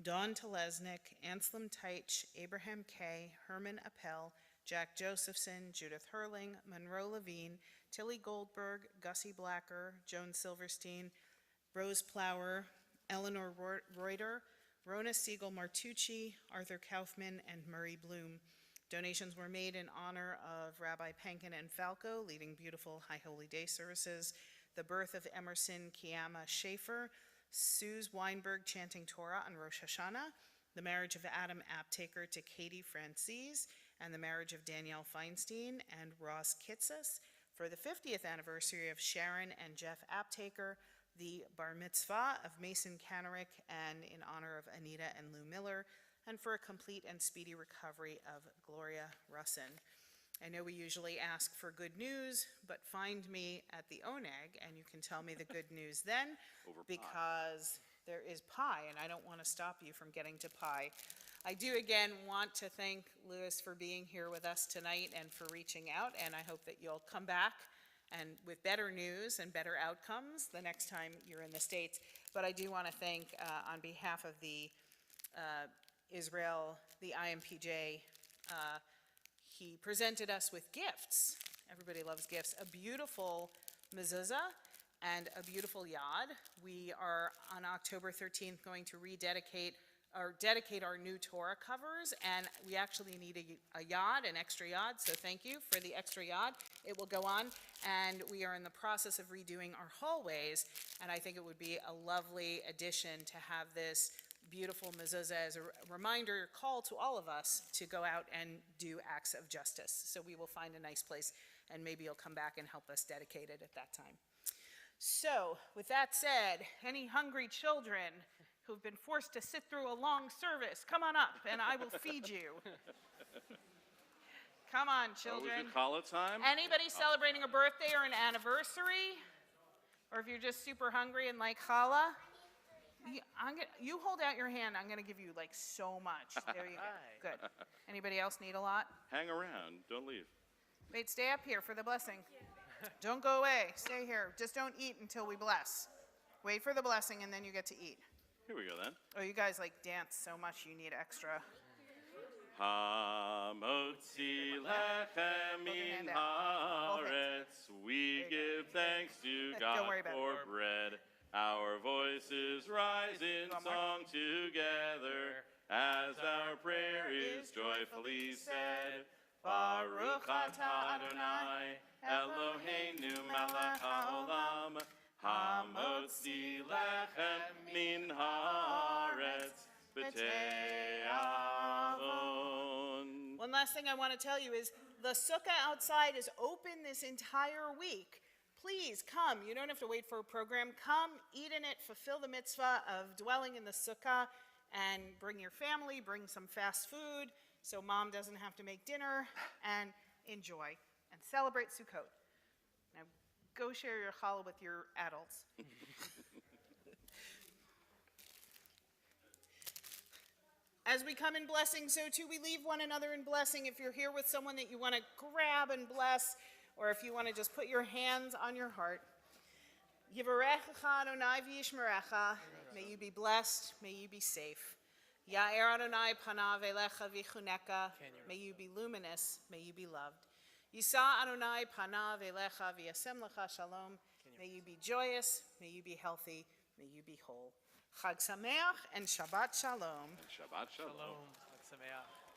Dawn Telesnik, Anselm Teich, Abraham Kay, Herman Appel, Jack Josephson, Judith Hurling, Monroe Levine, Tilly Goldberg, Gussie Blacker, Joan Silverstein, Rose Plower, Eleanor Reuter, Rona Siegel Martucci, Arthur Kaufman, and Murray Bloom. Donations were made in honor of Rabbi Pankin and Falco leading beautiful High Holy Day services, the birth of Emerson Kiyama Schaefer, Suze Weinberg chanting Torah on Rosh Hashanah, the marriage of Adam Aptaker to Katie Francis, and the marriage of Danielle Feinstein and Ross Kitsis, for the 50th anniversary of Sharon and Jeff Aptaker, the bar mitzvah of Mason Kanarick, and in honor of Anita and Lou Miller, and for a complete and speedy recovery of Gloria Russin. I know we usually ask for good news, but find me at the Oneg, and you can tell me the good news then, Over pie. because there is pie, and I don't want to stop you from getting to pie. I do again want to thank Louis for being here with us tonight and for reaching out, and I hope that you'll come back and with better news and better outcomes the next time you're in the States. But I do want to thank, on behalf of the Israel, the IMPJ, he presented us with gifts. Everybody loves gifts. A beautiful mezuzah and a beautiful yad. We are on October 13th going to dedicate our new Torah covers, and we actually need a yad, an extra yad, so thank you for the extra yad. It will go on, and we are in the process of redoing our hallways, and I think it would be a lovely addition to have this beautiful mezuzah as a reminder, call to all of us to go out and do acts of justice. So we will find a nice place, and maybe you'll come back and help us dedicate it at that time. So, with that said, any hungry children who've been forced to sit through a long service, come on up and I will feed you. Come on, children. Was it challah time? Anybody celebrating a birthday or an anniversary? Or if you're just super hungry and like challah? You hold out your hand. I'm going to give you like so much. There you go. Good. Anybody else need a lot? Hang around. Don't leave. Wait, stay up here for the blessing. Don't go away. Stay here. Just don't eat until we bless. Wait for the blessing and then you get to eat. Here we go then. Oh, you guys like dance so much you need extra. Hamotzi lechem min haaretz. We give thanks to God for bread. Our voices rise in song together as our prayer is joyfully said. Baruch atah Adonai, Eloheinu melech haolam, hamotzi lechem min haaretz b'tei avon. One last thing I want to tell you is the sukkah outside is open this entire week. Please come. You don't have to wait for a program. Come, eat in it, fulfill the mitzvah of dwelling in the sukkah, and bring your family, bring some fast food so mom doesn't have to make dinner, and enjoy and celebrate Sukkot. Now, go share your challah with your adults. As we come in blessing, so too we leave one another in blessing. If you're here with someone that you want to grab and bless, or if you want to just put your hands on your heart. Yivarechecha Adonai v'yishmerecha. May you be blessed. May you be safe. Ya'er Adonai panav elecha v'chuneka. May you be luminous. May you be loved. Yisa Adonai panav elecha v'yasem lecha shalom. May you be joyous. May you be healthy. May you be whole. Chag Sameach and Shabbat Shalom. Shabbat Shalom. Shalom. Chag Sameach.